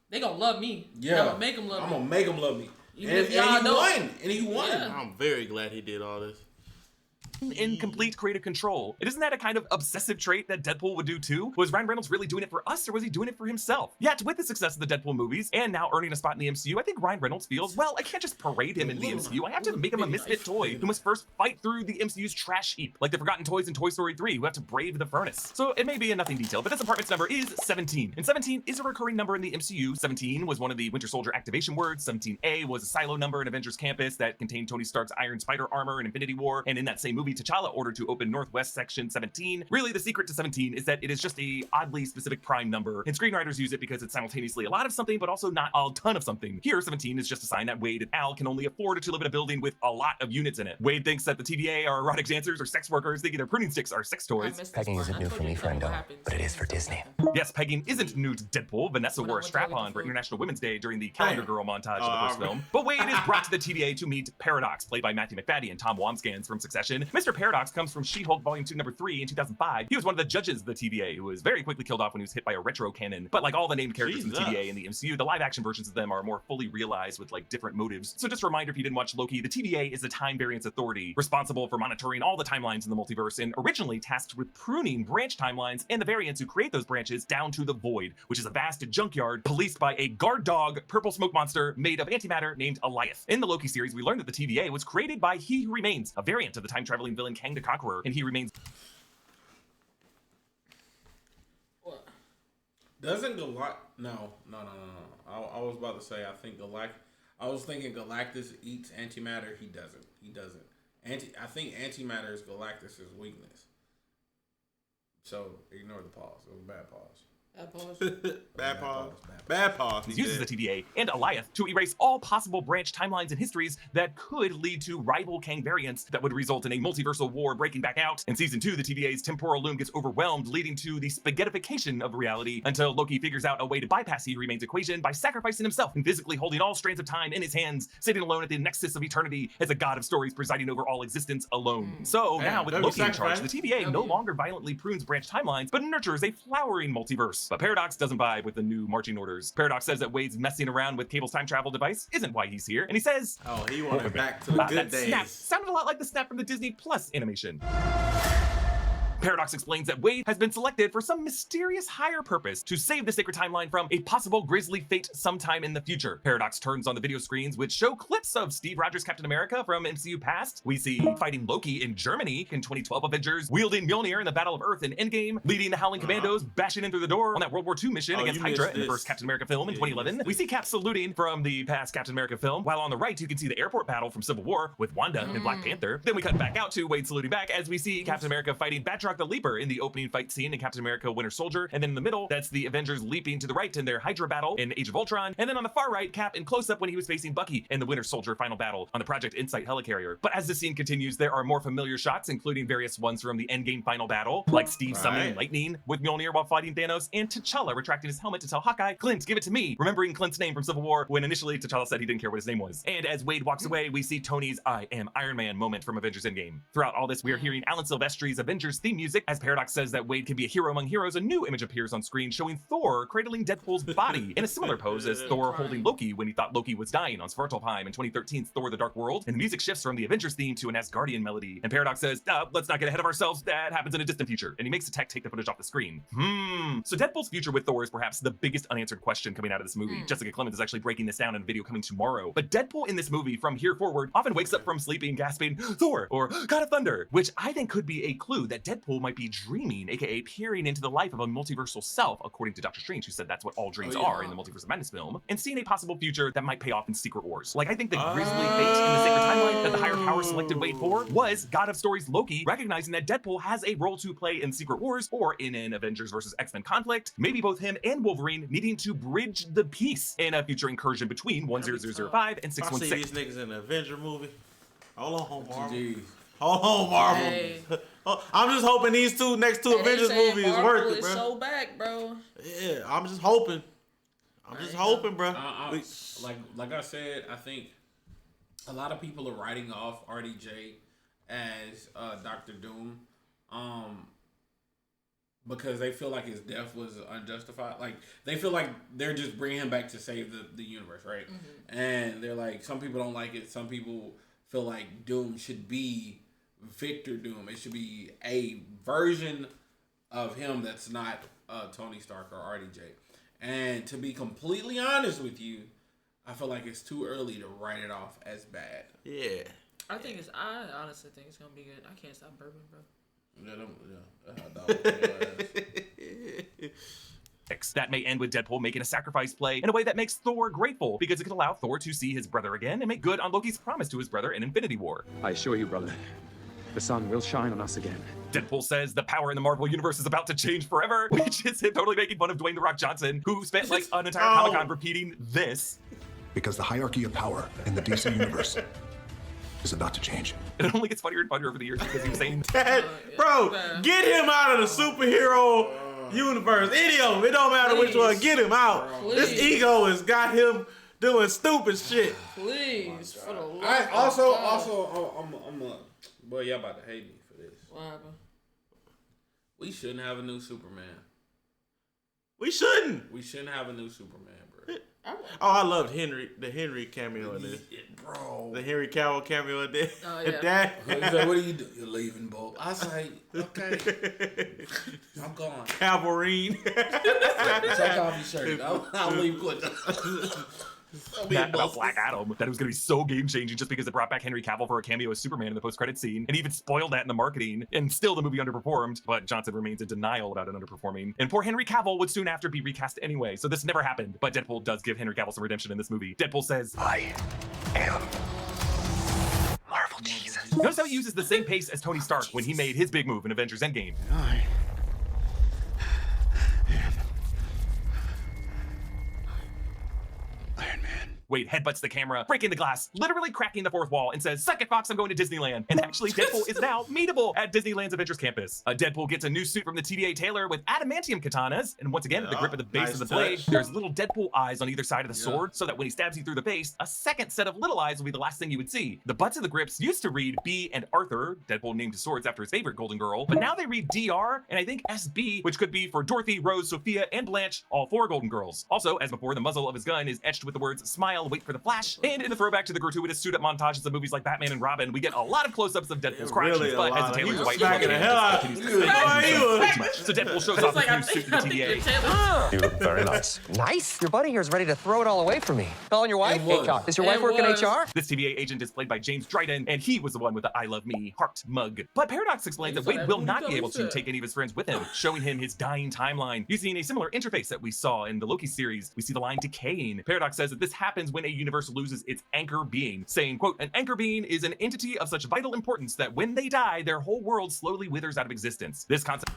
they gonna love me. Yeah. I'm gonna make them love me. I'm gonna make them love me. Even And if y'all don't. won. And he won. Yeah. I'm very glad he did all this. In complete creative control. And isn't that a kind of obsessive trait that Deadpool would do too? Was Ryan Reynolds really doing it for us, or was he doing it for himself? Yet, with the success of the Deadpool movies, and now earning a spot in the MCU, I think Ryan Reynolds feels, well, I can't just parade him in the MCU, I have to make him a misfit toy who must first fight through the MCU's trash heap, like the forgotten toys in Toy Story 3, who have to brave the furnace. So it may be a nothing detail, but this apartment's number is 17. And 17 is a recurring number in the MCU. 17 was one of the Winter Soldier activation words. 17A was a silo number in Avengers Campus that contained Tony Stark's Iron Spider armor in Infinity War, and in that same movie, T'Challa ordered to open Northwest Section 17. Really, the secret to 17 is that it is just a oddly specific prime number, and screenwriters use it because it's simultaneously a lot of something, but also not a ton of something. Here, 17 is just a sign that Wade and Al can only afford to live in a building with a lot of units in it. Wade thinks that the TVA are erotic dancers or sex workers, thinking their pruning sticks are sex toys. Pegging isn't new for me, friendo, but it is for Disney. Yes, pegging isn't new to Deadpool. Vanessa wore a strap-on for International Women's Day during the Calendar Girl montage of the first film. But Wade is brought to the TVA to meet Paradox, played by Matthew McFadden and Tom Wambsgans from Succession. Mr. Paradox comes from She-Hulk Volume 2, Number 3 in 2005. He was one of the judges of the TVA, who was very quickly killed off when he was hit by a retro cannon. But like all the named characters in the TVA and the MCU, the live-action versions of them are more fully realized with like different motives. So just a reminder, if you didn't watch Loki, the TVA is the time variance authority responsible for monitoring all the timelines in the multiverse, and originally tasked with pruning branch timelines and the variants who create those branches down to the Void, which is a vast junkyard policed by a guard dog purple smoke monster made of antimatter named Eliath. In the Loki series, we learned that the TVA was created by He Who Remains, a variant of the time-traveling villain Kang the Conqueror, and He Remains. What? Doesn't No. I was about to say, I was thinking Galactus eats antimatter. He doesn't. I think antimatter is Galactus's weakness. So ignore the pause. It was a bad pause. Bad pause. He uses the TVA and Eliath to erase all possible branch timelines and histories that could lead to rival Kang variants that would result in a multiversal war breaking back out. In season 2, the TVA's temporal loom gets overwhelmed, leading to the spaghettification of reality until Loki figures out a way to bypass He Remains equation by sacrificing himself and physically holding all strands of time in his hands, sitting alone at the nexus of eternity as a god of stories presiding over all existence alone. So now with Loki in charge, the TVA no longer violently prunes branch timelines, but nurtures a flowering multiverse. But Paradox doesn't vibe with the new marching orders. Paradox says that Wade's messing around with Cable's time travel device isn't why he's here, and he says, "Oh, he wanted back to the good days." Snap sounded a lot like the snap from the Disney Plus animation. Paradox explains that Wade has been selected for some mysterious higher purpose to save the sacred timeline from a possible grisly fate sometime in the future. Paradox turns on the video screens which show clips of Steve Rogers' Captain America from MCU past. We see fighting Loki in Germany in 2012 Avengers, wielding Mjolnir in the Battle of Earth in Endgame, leading the Howling Commandos, bashing in through the door on that World War II mission against Hydra in the first Captain America film in 2011. We see Cap saluting from the past Captain America film, while on the right you can see the airport battle from Civil War with Wanda and Black Panther. Then we cut back out to Wade saluting back as we see Captain America fighting Batroc the Leaper in the opening fight scene in Captain America Winter Soldier, and then in the middle, that's the Avengers leaping to the right in their Hydra battle in Age of Ultron, and then on the far right, Cap in close-up when he was facing Bucky in the Winter Soldier final battle on the Project Insight helicarrier. But as the scene continues, there are more familiar shots, including various ones from the Endgame final battle, like Steve summoning lightning with Mjolnir while fighting Thanos, and T'Challa retracting his helmet to tell Hawkeye, "Clint, give it to me," remembering Clint's name from Civil War when initially T'Challa said he didn't care what his name was. And as Wade walks away, we see Tony's "I am Iron Man" moment from Avengers Endgame. Throughout all this, we are hearing Alan Silvestri's Avengers theme music. As Paradox says that Wade can be a hero among heroes, a new image appears on screen showing Thor cradling Deadpool's body in a similar pose as Thor holding Loki when he thought Loki was dying on Svartalfheim in 2013's Thor: The Dark World, and the music shifts from the Avengers theme to an Asgardian melody. And Paradox says, let's not get ahead of ourselves, that happens in a distant future, and he makes the tech take the footage off the screen. So Deadpool's future with Thor is perhaps the biggest unanswered question coming out of this movie. Jessica Clemens is actually breaking this down in a video coming tomorrow. But Deadpool in this movie, from here forward, often wakes up from sleeping gasping, "Thor," or "God of Thunder," which I think could be a clue that Deadpool might be dreaming, aka peering into the life of a multiversal self, according to Doctor Strange, who said that's what all dreams are in the Multiverse of Madness film, and seeing a possible future that might pay off in Secret Wars. Like, I think the grisly fate in the sacred timeline that the higher power selected Wade for was God of Stories Loki recognizing that Deadpool has a role to play in Secret Wars or in an Avengers versus X-Men conflict, maybe both him and Wolverine needing to bridge the peace in a future incursion between 10005 and 616. I see these niggas in an Avenger movie. Hold on, Marvel. Hold on, Marvel. Hey. I'm just hoping these two next two Avengers movies is worth it, bro. So back, bro. Yeah, I'm just hoping. I'm just hoping, bro. Like I said, I think a lot of people are writing off RDJ as Dr. Doom, because they feel like his death was unjustified. Like, they feel like they're just bringing him back to save the universe, right? And they're like, some people don't like it. Some people feel like Doom should be Victor Doom. It should be a version of him that's not Tony Stark or RDJ. And to be completely honest with you, I feel like it's too early to write it off as bad. Yeah. I honestly think it's gonna be good. I can't stop burping, bro. That may end with Deadpool making a sacrifice play in a way that makes Thor grateful, because it could allow Thor to see his brother again and make good on Loki's promise to his brother in Infinity War. I assure you, brother, the sun will shine on us again. Deadpool says the power in the Marvel Universe is about to change forever, which is him totally making fun of Dwayne "The Rock" Johnson, who spent like an entire Comic-Con repeating this. Because the hierarchy of power in the DC universe is about to change. And it only gets funnier and funnier over the years because he was saying, bro, get him out of the superhero universe. Any of them, it don't matter which one. Get him out. This ego has got him doing stupid shit. Please, for the love I of God. I'm boy, y'all about to hate me for this. What happened? We shouldn't have a new Superman. We shouldn't. We shouldn't have a new Superman, bro. Oh, I loved the Henry cameo in this. Bro. The Henry Cavill cameo in this. Oh, yeah. That. He's like, what are you doing? You're leaving, Bob. I was like, okay. I'm gone. Cavalrine. Take off your shirt. I'll leave quick. that about Black Adam, that it was going to be so game-changing just because it brought back Henry Cavill for a cameo as Superman in the post-credit scene, and even spoiled that in the marketing, and still the movie underperformed, but Johnson remains in denial about it underperforming. And poor Henry Cavill would soon after be recast anyway, so this never happened, but Deadpool does give Henry Cavill some redemption in this movie. Deadpool says, I am Marvel Jesus. notice how he uses the same pace as Tony Stark when he made his big move in Avengers Endgame. Iron Man. Wade headbutts the camera, breaking the glass, literally cracking the fourth wall, and says, "Suck it, Fox, I'm going to Disneyland." And actually, Deadpool is now meetable at Disneyland's Avengers campus. Deadpool gets a new suit from the TVA tailor with adamantium katanas, and once again, at the grip of the base of the blade, there's little Deadpool eyes on either side of the sword, so that when he stabs you through the face, a second set of little eyes will be the last thing you would see. The butts of the grips used to read B and Arthur. Deadpool named his swords after his favorite Golden Girl, but now they read DR, and I think SB, which could be for Dorothy, Rose, Sophia, and Blanche, all 4 Golden Girls. Also, as before, the muzzle of his gun is etched with the words "Smile, wait for the flash." And in the throwback to the gratuitous suit-up montages of movies like Batman and Robin, we get a lot of close-ups of Deadpool's crotch, but as the tailor's white smacking the hell out of so Deadpool shows off his new suit to the TVA. You look very nice. Nice? Your buddy here is ready to throw it all away from me. Calling your wife? HR. Does your wife work in HR? This TVA agent is played by James Dryden, and he was the one with the "I love me" heart mug. But Paradox explains that Wade will not be able to take any of his friends with him, showing him his dying timeline, using a similar interface that we saw in the Loki series. We see the line "decaying." Paradox says that this happens when a universe loses its anchor being, saying, quote, "An anchor being is an entity of such vital importance that when they die, their whole world slowly withers out of existence." This concept...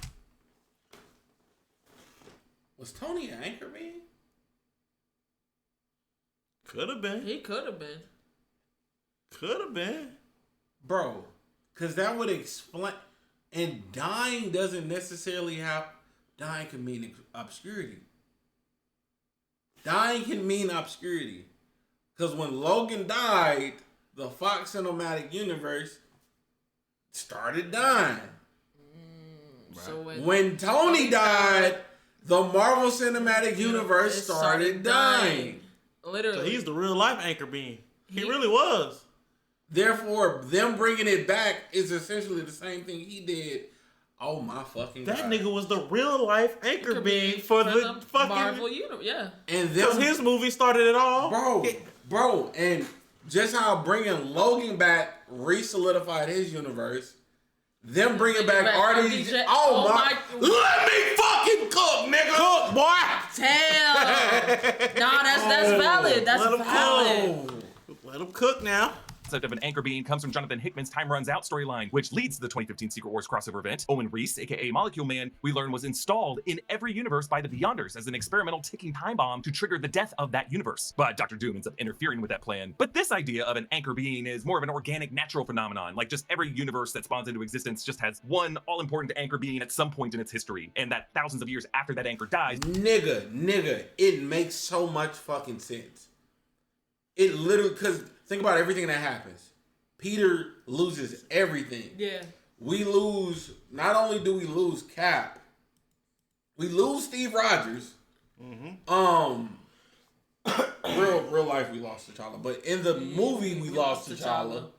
Was Tony an anchor being? Could have been. He could have been. Could have been. Bro, because that would explain... And dying doesn't necessarily have... Dying can mean obscurity. Dying can mean obscurity. Because when Logan died, the Fox Cinematic Universe started dying. So when Tony died, the Marvel Cinematic Universe started dying. Literally. So he's the real life anchor being. He really was. Therefore, them bringing it back is essentially the same thing he did. Oh my fucking God. That nigga was the real life anchor being for the fucking Marvel Universe. Yeah. And because his movie started it all. Bro, and just how bringing Logan back re-solidified his universe. Them bringing back RDJ. Oh my. Let me fucking cook, nigga. Cook, boy. Damn. Nah, that's valid. That's valid. Let him cook now. Of an anchor being comes from Jonathan Hickman's Time Runs Out storyline, which leads to the 2015 Secret Wars crossover event. Owen Reese, aka Molecule Man, we learn was installed in every universe by the Beyonders as an experimental ticking time bomb to trigger the death of that universe. But Dr. Doom ends up interfering with that plan. But this idea of an anchor being is more of an organic, natural phenomenon. Like just every universe that spawns into existence just has one all-important anchor being at some point in its history, and that thousands of years after that anchor dies. Nigga, it makes so much fucking sense. It literally, because think about everything that happens. Peter loses everything. Yeah. We lose. Not only do we lose Cap, we lose Steve Rogers. Real life, we lost T'Challa, but in the movie, we lost T'Challa.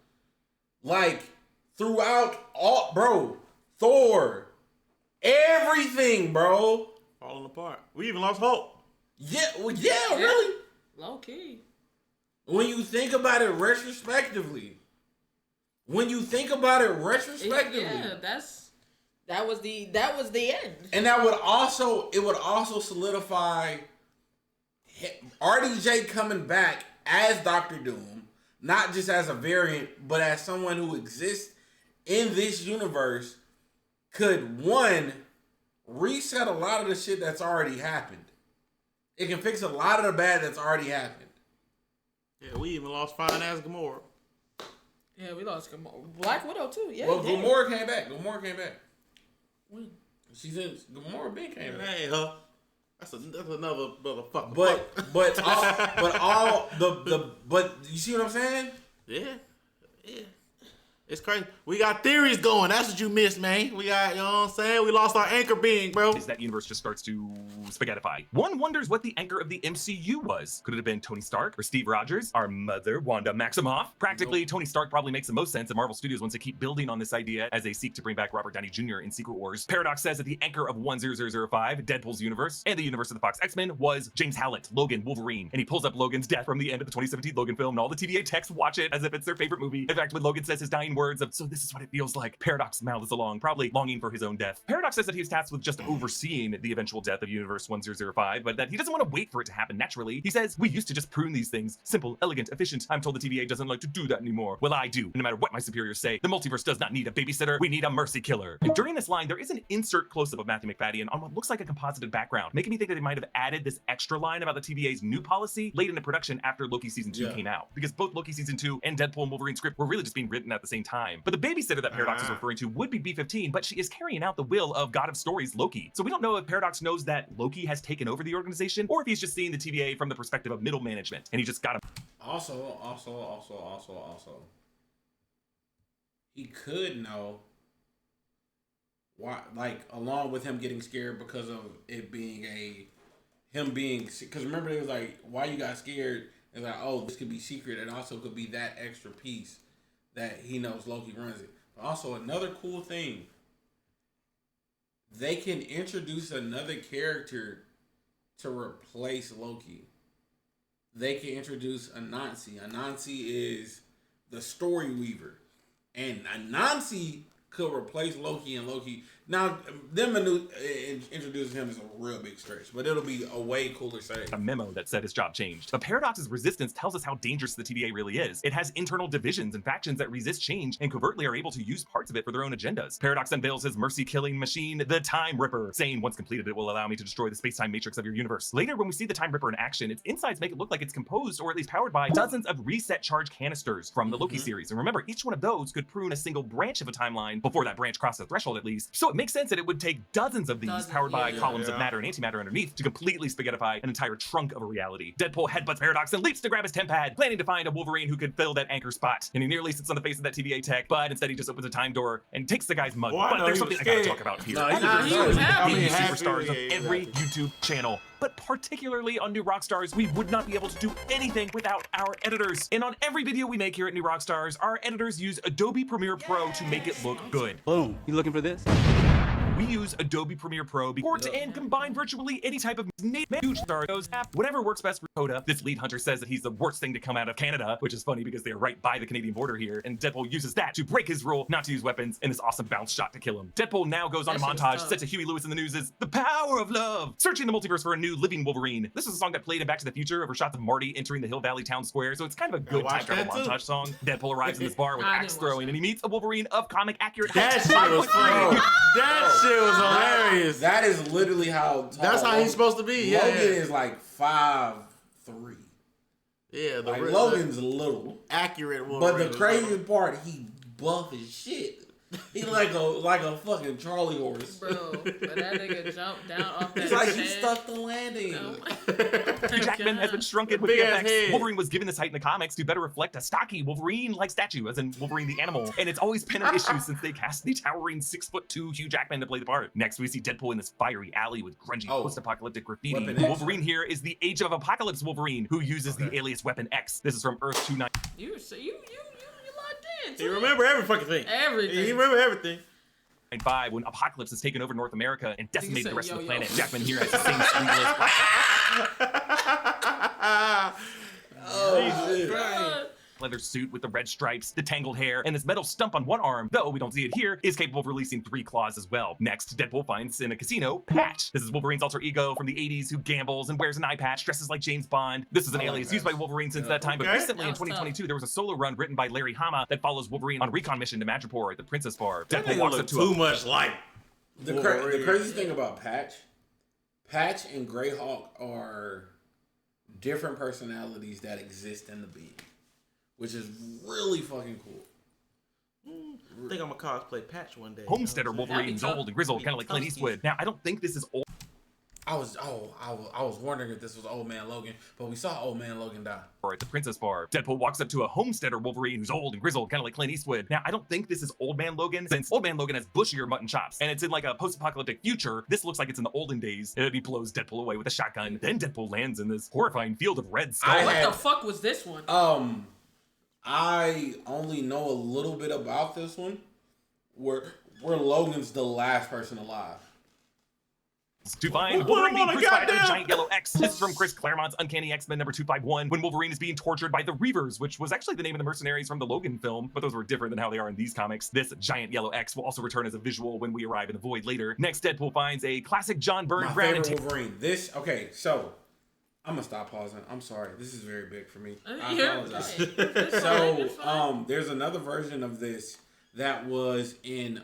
Like throughout all, bro, Thor, everything, bro, falling apart. We even lost Hulk. Yeah, well, yeah, really. Low key. When you think about it retrospectively, yeah, that was the end. And it would also solidify RDJ coming back as Doctor Doom, not just as a variant, but as someone who exists in this universe, could one reset a lot of the shit that's already happened. It can fix a lot of the bad that's already happened. Yeah, we even lost fine ass Gamora. Yeah, we lost Gamora. Black Widow too. Yeah. Well, Gamora came back. When? She's in Gamora. Been came back. Hey, huh? That's another motherfucker. But you see what I'm saying? Yeah. It's crazy. We got theories going. That's what you missed, man. We got, you know what I'm saying? We lost our anchor being, bro. Is that universe just starts to spaghettify. One wonders what the anchor of the MCU was. Could it have been Tony Stark or Steve Rogers? Our mother, Wanda Maximoff? Practically, Tony Stark probably makes the most sense, and Marvel Studios wants to keep building on this idea as they seek to bring back Robert Downey Jr. in Secret Wars. Paradox says that the anchor of 10005, Deadpool's universe, and the universe of the Fox X-Men was James Howlett, Logan, Wolverine. And he pulls up Logan's death from the end of the 2017 Logan film, and all the TVA techs watch it as if it's their favorite movie. In fact, when Logan says his dying words of, "So this is what it feels like," Paradox mouths along, probably longing for his own death. Paradox says that he was tasked with just overseeing the eventual death of Universe 1005, but that he doesn't want to wait for it to happen naturally. He says, "We used to just prune these things. Simple, elegant, efficient. I'm told the TVA doesn't like to do that anymore. Well, I do. And no matter what my superiors say, the multiverse does not need a babysitter. We need a mercy killer." And during this line, there is an insert close-up of Matthew McFadden on what looks like a composited background, making me think that they might have added this extra line about the TVA's new policy late into production after Loki Season 2 came out. Because both Loki Season 2 and Deadpool and Wolverine script were really just being written at the same time. But the babysitter that Paradox is referring to would be B-15, but she is carrying out the will of God of Stories, Loki. So we don't know if Paradox knows that Loki has taken over the organization, or if he's just seeing the TVA from the perspective of middle management, and he just got him. Also, he could know why, like, along with him getting scared because of it being because remember it was like, why you got scared? It's like, oh, this could be secret. It also could be that extra piece that he knows Loki runs it. But also another cool thing, they can introduce another character to replace Loki. They can introduce Anansi. Anansi is the story weaver, and Anansi could replace Loki, and Loki. Now, them introducing him is a real big stretch, but it'll be a way cooler say. A memo that said his job changed. But Paradox's resistance tells us how dangerous the TVA really is. It has internal divisions and factions that resist change and covertly are able to use parts of it for their own agendas. Paradox unveils his mercy-killing machine, the Time Ripper, saying, "Once completed, it will allow me to destroy the space-time matrix of your universe." Later, when we see the Time Ripper in action, its insides make it look like it's composed, or at least powered by, dozens of reset charge canisters from the Loki series. And remember, each one of those could prune a single branch of a timeline before that branch crossed the threshold, at least. So it makes sense that it would take dozens of these powered by columns of matter and antimatter underneath to completely spaghettify an entire trunk of a reality. Deadpool headbutts Paradox and leaps to grab his temp pad, planning to find a Wolverine who could fill that anchor spot. And he nearly sits on the face of that TVA tech, but instead he just opens a time door and takes the guy's mug. But there's something I gotta talk about here. He was happy. Superstars of every YouTube channel. But particularly on New Rockstars, we would not be able to do anything without our editors. And on every video we make here at New Rockstars, our editors use Adobe Premiere Pro to make it look good. Boom. You looking for this? We use Adobe Premiere Pro to port and combine virtually any type of huge stars app, whatever works best for Coda. This lead hunter says that he's the worst thing to come out of Canada, which is funny because they're right by the Canadian border here, and Deadpool uses that to break his rule not to use weapons and this awesome bounce shot to kill him. Deadpool now goes on a montage set to Huey Lewis in the News' The Power of Love, searching the multiverse for a new living Wolverine. This is a song that played in Back to the Future over shots of Marty entering the Hill Valley Town Square, so it's kind of a good time travel montage song. Deadpool arrives in this bar with axe throwing, and he meets a Wolverine of comic accurate. That shit was funny. That shit was hilarious. That is literally how tall. That's how he's supposed to be. Logan is like 5'3". Yeah, Logan's little. Accurate Wolverine. But the crazy part, he buff as shit. He like a fucking Charlie horse. Bro, but that nigga jumped down off that It's like chair. he stuck the landing. Oh Hugh Jackman has been shrunken with VFX. Wolverine was given this height in the comics to better reflect a stocky Wolverine-like statue, as in Wolverine the animal. And it's always been an issue since they cast the towering 6'2" Hugh Jackman to play the part. Next, we see Deadpool in this fiery alley with grungy post-apocalyptic graffiti. Weapon The X. Wolverine here is the Age of Apocalypse Wolverine, who uses the alias Weapon X. This is from Earth 29. You locked in. He remember every fucking thing. Everything. He remember everything. 5 when Apocalypse has taken over North America and decimated the rest of the planet. yo. Jackman here has the same sleeveless leather suit with the red stripes, the tangled hair, and this metal stump on one arm, though we don't see it here, is capable of releasing 3 claws as well. Next, Deadpool finds in a casino, Patch. This is Wolverine's alter ego from the 80s who gambles and wears an eye patch, dresses like James Bond. This is an alias used by Wolverine since that time, but recently in 2022, there was a solo run written by Larry Hama that follows Wolverine on a recon mission to Madripoor at the Princess Bar. Deadpool walks up to too much like The crazy thing about Patch and Greyhawk are different personalities that exist in the being, which is really fucking cool. I think I'm gonna cosplay Patch one day. Homesteader Wolverine's old and grizzled, kind of like Clint Eastwood. Now, I don't think this is old. I was wondering if this was Old Man Logan, but we saw Old Man Logan die. Or at the Princess Bar. Deadpool walks up to a Homesteader Wolverine who's old and grizzled, kind of like Clint Eastwood. Now, I don't think this is Old Man Logan, since Old Man Logan has bushier mutton chops, and it's in like a post-apocalyptic future. This looks like it's in the olden days, and he blows Deadpool away with a shotgun. Then Deadpool lands in this horrifying field of red skull. What the fuck was this one? I only know a little bit about this one, where Logan's the last person alive. To find Wolverine being crucified by a giant yellow X. This is from Chris Claremont's Uncanny X-Men number 251, when Wolverine is being tortured by the Reavers, which was actually the name of the mercenaries from the Logan film, but those were different than how they are in these comics. This giant yellow X will also return as a visual when we arrive in the Void later. Next, Deadpool finds a classic John Byrne My Brown favorite Wolverine. So I'm gonna stop pausing. I'm sorry. This is very big for me. I apologize. So there's another version of this that was in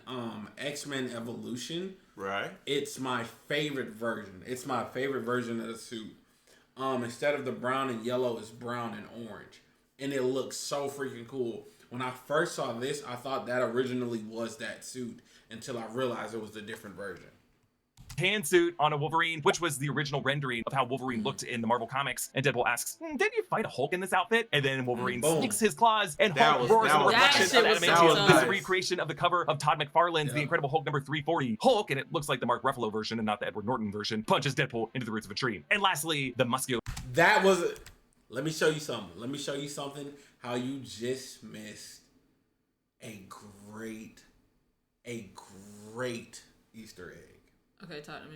X-Men Evolution. Right. It's my favorite version. It's my favorite version of the suit. Instead of the brown and yellow, it's brown and orange. And it looks so freaking cool. When I first saw this, I thought that originally was that suit until I realized it was a different version. Tan suit on a Wolverine, which was the original rendering of how Wolverine looked in the Marvel comics. And Deadpool asks, did you fight a Hulk in this outfit? And then Wolverine sticks his claws and Hulk roars in the reflection of adamantium. This is a recreation of the cover of Todd McFarlane's The Incredible Hulk number 340. Hulk, and it looks like the Mark Ruffalo version and not the Edward Norton version, punches Deadpool into the roots of a tree. And lastly, the muscular. That was... Let me show you something. Let me show you something how you just missed a great Easter egg. Okay, talk to me.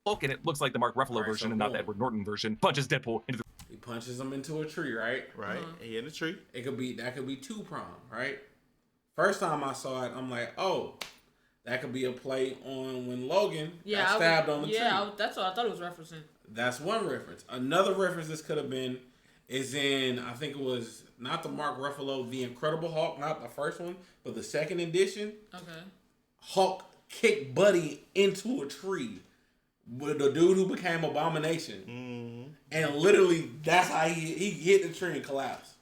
Hulk, and it looks like the Mark Ruffalo version and not the Edward Norton version, punches Deadpool into the... He punches him into a tree, right? Right. He in the tree. That could be two-prong, right? First time I saw it, I'm like, oh, that could be a play on when Logan got stabbed on the tree. Yeah, that's what I thought it was referencing. That's one reference. Another reference this could have been is in, I think it was not the Mark Ruffalo, The Incredible Hulk, not the first one, but the second edition. Okay. Hulk kicked Buddy into a tree with the dude who became Abomination. Mm-hmm. And literally, that's how he hit the tree and collapsed.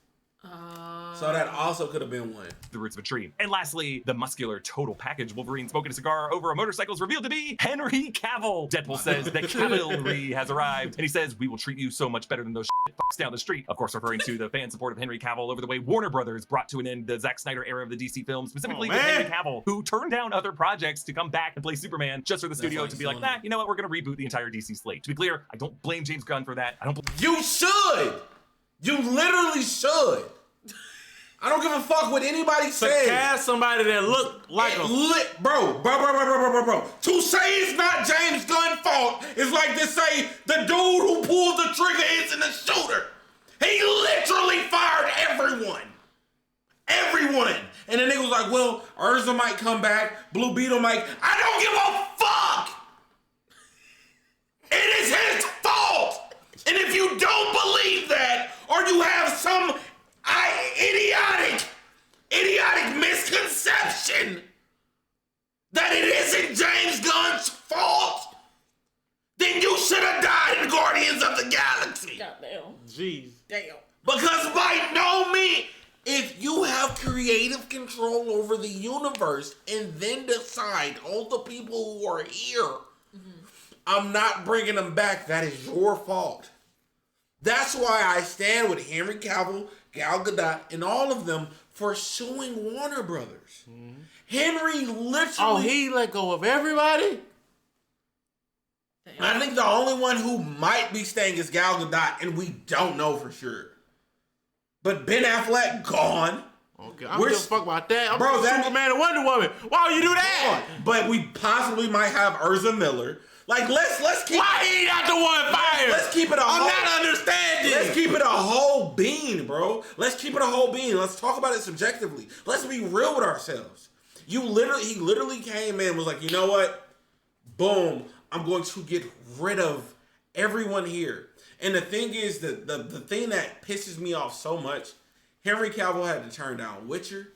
So that also could have been one. The roots of a tree. And lastly, the muscular total package Wolverine smoking a cigar over a motorcycle is revealed to be Henry Cavill. Deadpool says that cavalry has arrived, and he says, we will treat you so much better than those fucks down the street. Of course, referring to the fan support of Henry Cavill over the way Warner Brothers brought to an end the Zack Snyder era of the DC films, specifically with Henry Cavill, who turned down other projects to come back and play Superman just for the studio to be like, nah, you know what, we're going to reboot the entire DC slate. To be clear, I don't blame James Gunn for that. You should! You literally should! I don't give a fuck what anybody says. To cast somebody that looked like bro. To say it's not James Gunn's fault is like to say the dude who pulled the trigger isn't the shooter. He literally fired everyone. And the nigga was like, well, Urza might come back, Blue Beetle might. I don't give a fuck. It is his fault. And if you don't believe that, or you have some idiotic misconception that it isn't James Gunn's fault, then you should have died in Guardians of the Galaxy. Goddamn. Jeez. Damn. Because by no means, If you have creative control over the universe and then decide all the people who are here, I'm not bringing them back, that is your fault. That's why I stand with Henry Cavill, Gal Gadot, and all of them for suing Warner Brothers. Henry literally... Oh, he let go of everybody? I think the only one who might be staying is Gal Gadot, and we don't know for sure. But Ben Affleck, gone. Okay, I'm gonna fuck about that. I'm bro, that Superman and Wonder Woman. Why would you do that? But we possibly might have Urza Miller. Like, let's keep... Why he not the one fired? Let's keep it a I'm not understanding. Let's keep it a whole bean, bro. Let's keep it a whole bean. Let's talk about it subjectively. Let's be real with ourselves. He literally came in and was like, you know what? Boom. I'm going to get rid of everyone here. And the thing is, the thing that pisses me off so much, Henry Cavill had to turn down Witcher.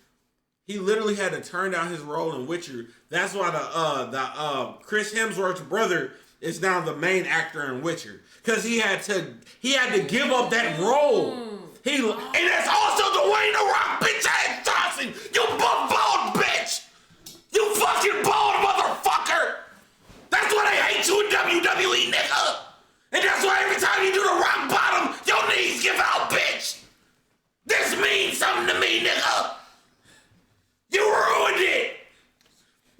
He literally had to turn down his role in Witcher. That's why the Chris Hemsworth's brother is now the main actor in Witcher, because he had to give up that role. And that's also Dwayne The Rock bitch ass Johnson. You bald bitch. You fucking bald motherfucker. That's why they hate you in WWE, nigga. And that's why every time you do the rock bottom, your knees give out, bitch. This means something to me, nigga. You ruined it.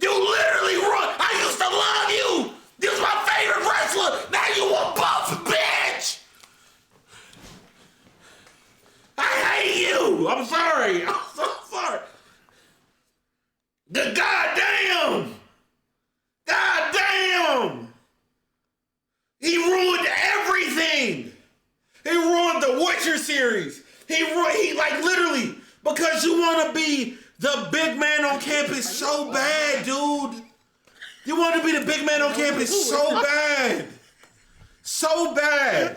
You literally ruined. I used to love you. You was my favorite wrestler. Now you a buff bitch. I hate you. I'm sorry. I'm so sorry. The goddamn. He ruined everything. He ruined the Witcher series. He like literally, because you want to be the big man on campus so bad, dude. You want to be the big man on campus so bad. So bad.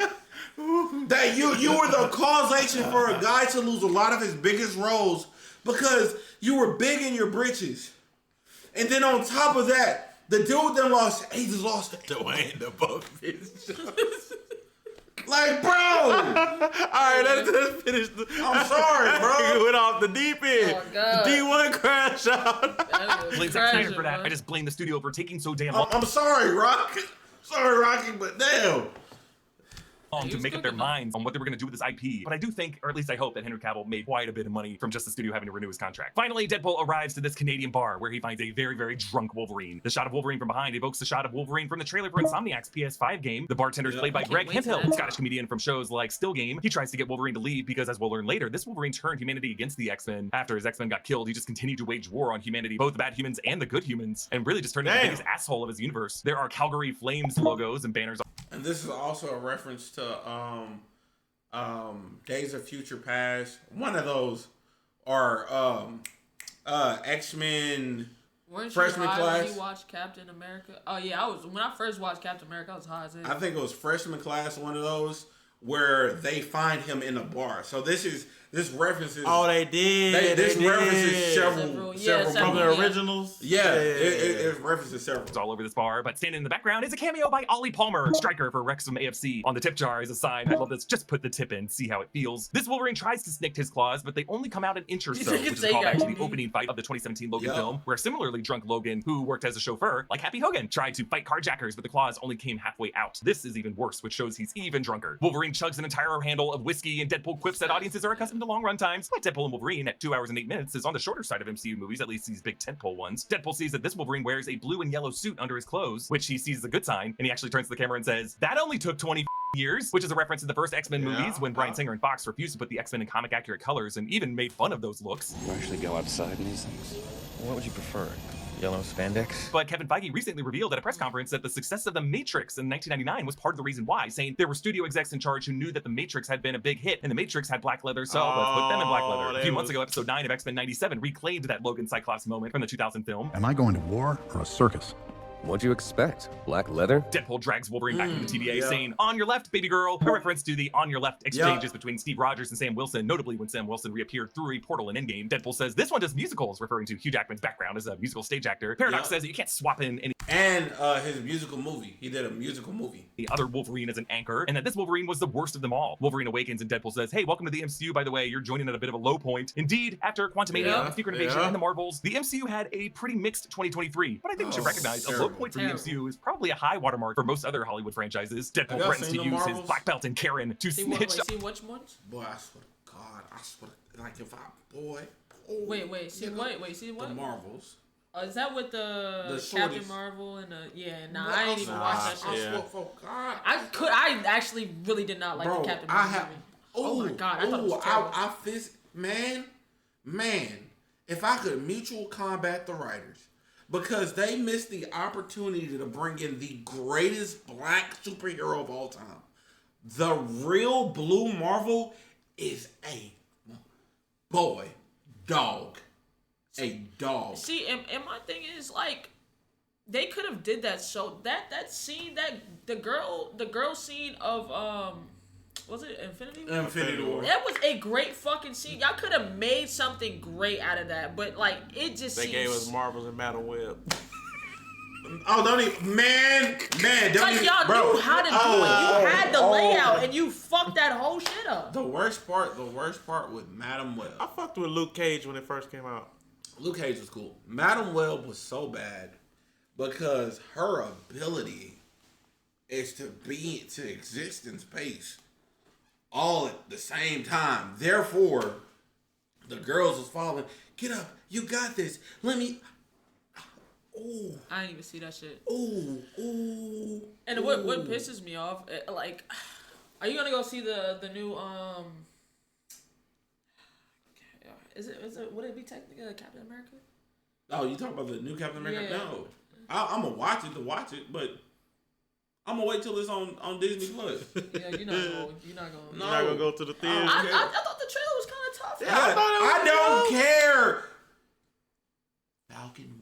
That you were the causation for a guy to lose a lot of his biggest roles because you were big in your britches. And then on top of that, the dude that lost Dwayne the Buff bitch. Like, bro. Alright, let's finish. I'm sorry, bro. He went off the deep end. Oh, God. The D1 crash out. Blame Zack Snyder for that. I just blame the studio for taking so damn long. I'm sorry, Rock. Sorry, Rocky, but damn. To make up their minds on what they were going to do with this IP. But I do think, or at least I hope, that Henry Cavill made quite a bit of money from just the studio having to renew his contract. Finally, Deadpool arrives to this Canadian bar where he finds a very, very drunk Wolverine. The shot of Wolverine from behind evokes the shot of Wolverine from the trailer for Insomniac's PS5 game. The bartender is played by Greg Hemphill, a Scottish comedian from shows like Still Game. He tries to get Wolverine to leave because, as we'll learn later, this Wolverine turned humanity against the X-Men. After his X-Men got killed, he just continued to wage war on humanity, both the bad humans and the good humans, and really just turned into the biggest asshole of his universe. There are Calgary Flames logos and banners. And this is also a reference to Days of Future Past. One of those are X-Men freshman class. When you watched Captain America? Oh yeah, when I first watched Captain America, I was high as hell. I think it was freshman class, one of those where they find him in a bar. So this references. Oh, they did. This references several from the originals. Yeah, it references several. It's all over this bar, but standing in the background is a cameo by Ollie Palmer, striker for Wrexham AFC. On the tip jar is a sign. I love this. Just put the tip in, see how it feels. This Wolverine tries to snick his claws, but they only come out an inch or so, which is a callback to the opening fight of the 2017 Logan film, where similarly drunk Logan, who worked as a chauffeur, like Happy Hogan, tried to fight carjackers, but the claws only came halfway out. This is even worse, which shows he's even drunker. Wolverine chugs an entire handle of whiskey, and Deadpool quips that audiences are accustomed to long run times. But Deadpool and Wolverine at 2 hours and 8 minutes is on the shorter side of MCU movies, at least these big tentpole ones. Deadpool sees that this Wolverine wears a blue and yellow suit under his clothes, which he sees as a good sign, and he actually turns to the camera and says, "That only took 20 years," which is a reference to the first X-Men movies when Bryan Singer and Fox refused to put the X-Men in comic accurate colors and even made fun of those looks. You actually go outside in these things? What would you prefer? Yellow spandex? But Kevin Feige recently revealed at a press conference that the success of The Matrix in 1999 was part of the reason why, saying there were studio execs in charge who knew that The Matrix had been a big hit, and The Matrix had black leather, so let's put them in black leather. A few months ago, episode 9 of X-Men 97 reclaimed that Logan Cyclops moment from the 2000 film. Am I going to war or a circus? What'd you expect? Black leather? Deadpool drags Wolverine back into the TVA, saying, "On your left, baby girl," a reference to the "on your left" exchanges between Steve Rogers and Sam Wilson, notably when Sam Wilson reappeared through a portal in Endgame. Deadpool says this one does musicals, referring to Hugh Jackman's background as a musical stage actor. Paradox says that you can't swap in any... And his musical movie. He did a musical movie. The other Wolverine as an anchor, and that this Wolverine was the worst of them all. Wolverine awakens and Deadpool says, hey, welcome to the MCU, by the way, you're joining at a bit of a low point. Indeed, after Quantumania and Secret Invasion and the Marvels, the MCU had a pretty mixed 2023. But I think we should recognize a low point for the MCU is probably a high watermark for most other Hollywood franchises. Deadpool threatens to use his black belt and Karen to snitch. See which ones? Boy, I swear to God, I swear to, like if I, See what? The Marvels. Is that with the Captain Marvel and I ain't even watched that shit. I actually really did not like the Captain Marvel movie. Oh my God, I thought it was terrible. Man, if I could mutual combat the writers, because they missed the opportunity to bring in the greatest black superhero of all time. The real Blue Marvel is a dog. A dog. See, and my thing is like, they could have did that show that scene that the girl scene of was it Infinity War? Infinity War. That was a great fucking scene. Y'all could have made something great out of that, but like it just they gave us Marvels and Madam Web. Oh, don't even, man, don't like even, y'all bro. knew how to do it. You had the layout, and you fucked that whole shit up. The worst part with Madam Web. I fucked with Luke Cage when it first came out. Luke Cage was cool. Madam Web was so bad because her ability is to exist in space all at the same time. Therefore, the girls was falling. Get up, you got this. Let me. Ooh. I didn't even see that shit. Ooh. And what pisses me off, like, are you gonna go see the new Is it would it be technically Captain America? Oh, you talking about the new Captain America? Yeah. No, I'm gonna watch it, but I'm gonna wait till it's on Disney Plus. Yeah, you're not gonna go to the theater. I thought the trailer was kind of tough. Yeah, I don't care. Falcon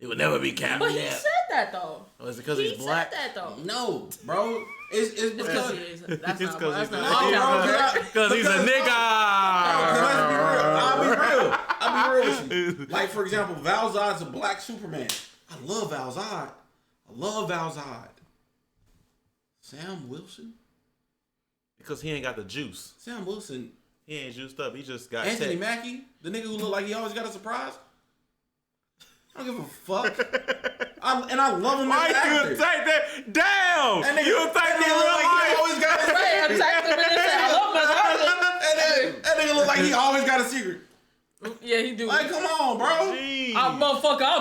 it would never be Captain. But he said that though. Oh, is it because he's black? He said that though. No, bro. It's because he is. That's it's because he's a nigga. Let's be real. I'll be real with you. Like for example, Val Zod's a black Superman. I love Val Zod. Sam Wilson. Because he ain't got the juice. Sam Wilson. He ain't juiced up. He just got Anthony Mackie, the nigga who look like he always got a surprise. I don't give a fuck. I love him as an actor. You take that down? That nigga, you think he look like he always got a secret? That nigga look like he always got a secret. Yeah, he do. Like, come on, bro. I'm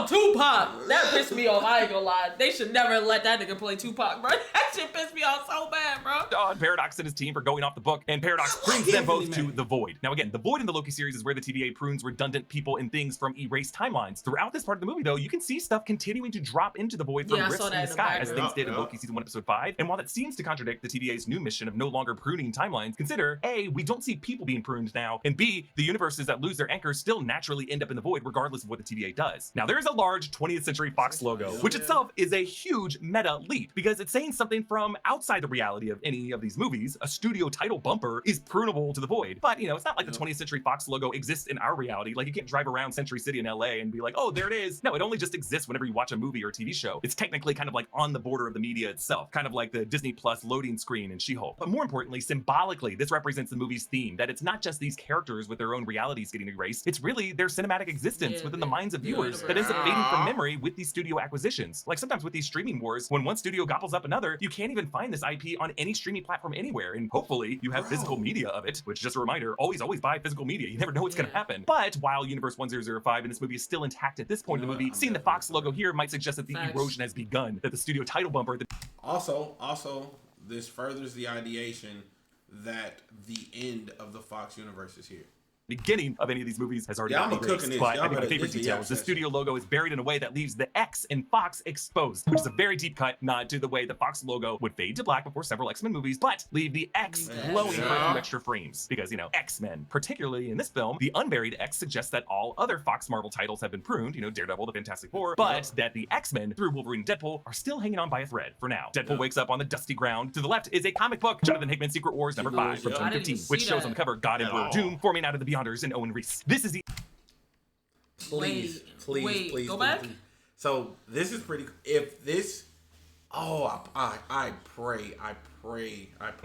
Tupac. That pissed me off. I ain't gonna lie. They should never let that nigga play Tupac, bro. That shit pissed me off so bad, bro. On Paradox and his team for going off the book, and Paradox brings them both to the Void. Now again, the Void in the Loki series is where the TVA prunes redundant people and things from erased timelines. Throughout this part of the movie, though, you can see stuff continuing to drop into the Void from rifts in the sky, as things did in Loki Season 1, Episode 5. And while that seems to contradict the TVA's new mission of no longer pruning timelines, consider, A, we don't see people being pruned now, and B, the universes that lose their anchors still naturally end up in the Void regardless of what the TVA does. Now there is a large 20th Century Fox logo, which itself is a huge meta leap because it's saying something from outside the reality of any of these movies. A studio title bumper is prunable to the Void, but you know, it's not like the 20th Century Fox logo exists in our reality. Like you can't drive around Century City in LA and be like, oh, there it is. No, it only just exists whenever you watch a movie or a TV show. It's technically kind of like on the border of the media itself, kind of like the Disney Plus loading screen in She-Hulk. But more importantly, symbolically, this represents the movie's theme, that it's not just these characters with their own realities getting erased, it's really their cinematic existence within the minds of viewers that ends up fading from memory with these studio acquisitions. Like sometimes with these streaming wars, when one studio gobbles up another, you can't even find this IP on any streaming platform anywhere, and hopefully you have physical media of it, which, just a reminder, always buy physical media. You never know what's gonna happen. But while Universe 1005 in this movie is still intact at this point in the movie, seeing the Fox logo here might suggest that the erosion has begun, that the studio title bumper... Also, this furthers the ideation that the end of the Fox universe is here. Beginning of any of these movies has already been erased, but I think my favorite detail is the studio logo is buried in a way that leaves the X in Fox exposed, which is a very deep cut nod to the way the Fox logo would fade to black before several X-Men movies, but leave the X glowing for a few extra frames. Because, you know, X-Men, particularly in this film, the unburied X suggests that all other Fox Marvel titles have been pruned, you know, Daredevil, the Fantastic Four, but that the X-Men, through Wolverine and Deadpool, are still hanging on by a thread for now. Deadpool wakes up on the dusty ground. To the left is a comic book, Jonathan Hickman's Secret Wars #5 from 2015, which shows on the cover God Emperor Doom forming out of the Beyonders and Owen Reese. This is the... Please, go back. So this is pretty. If this, I pray.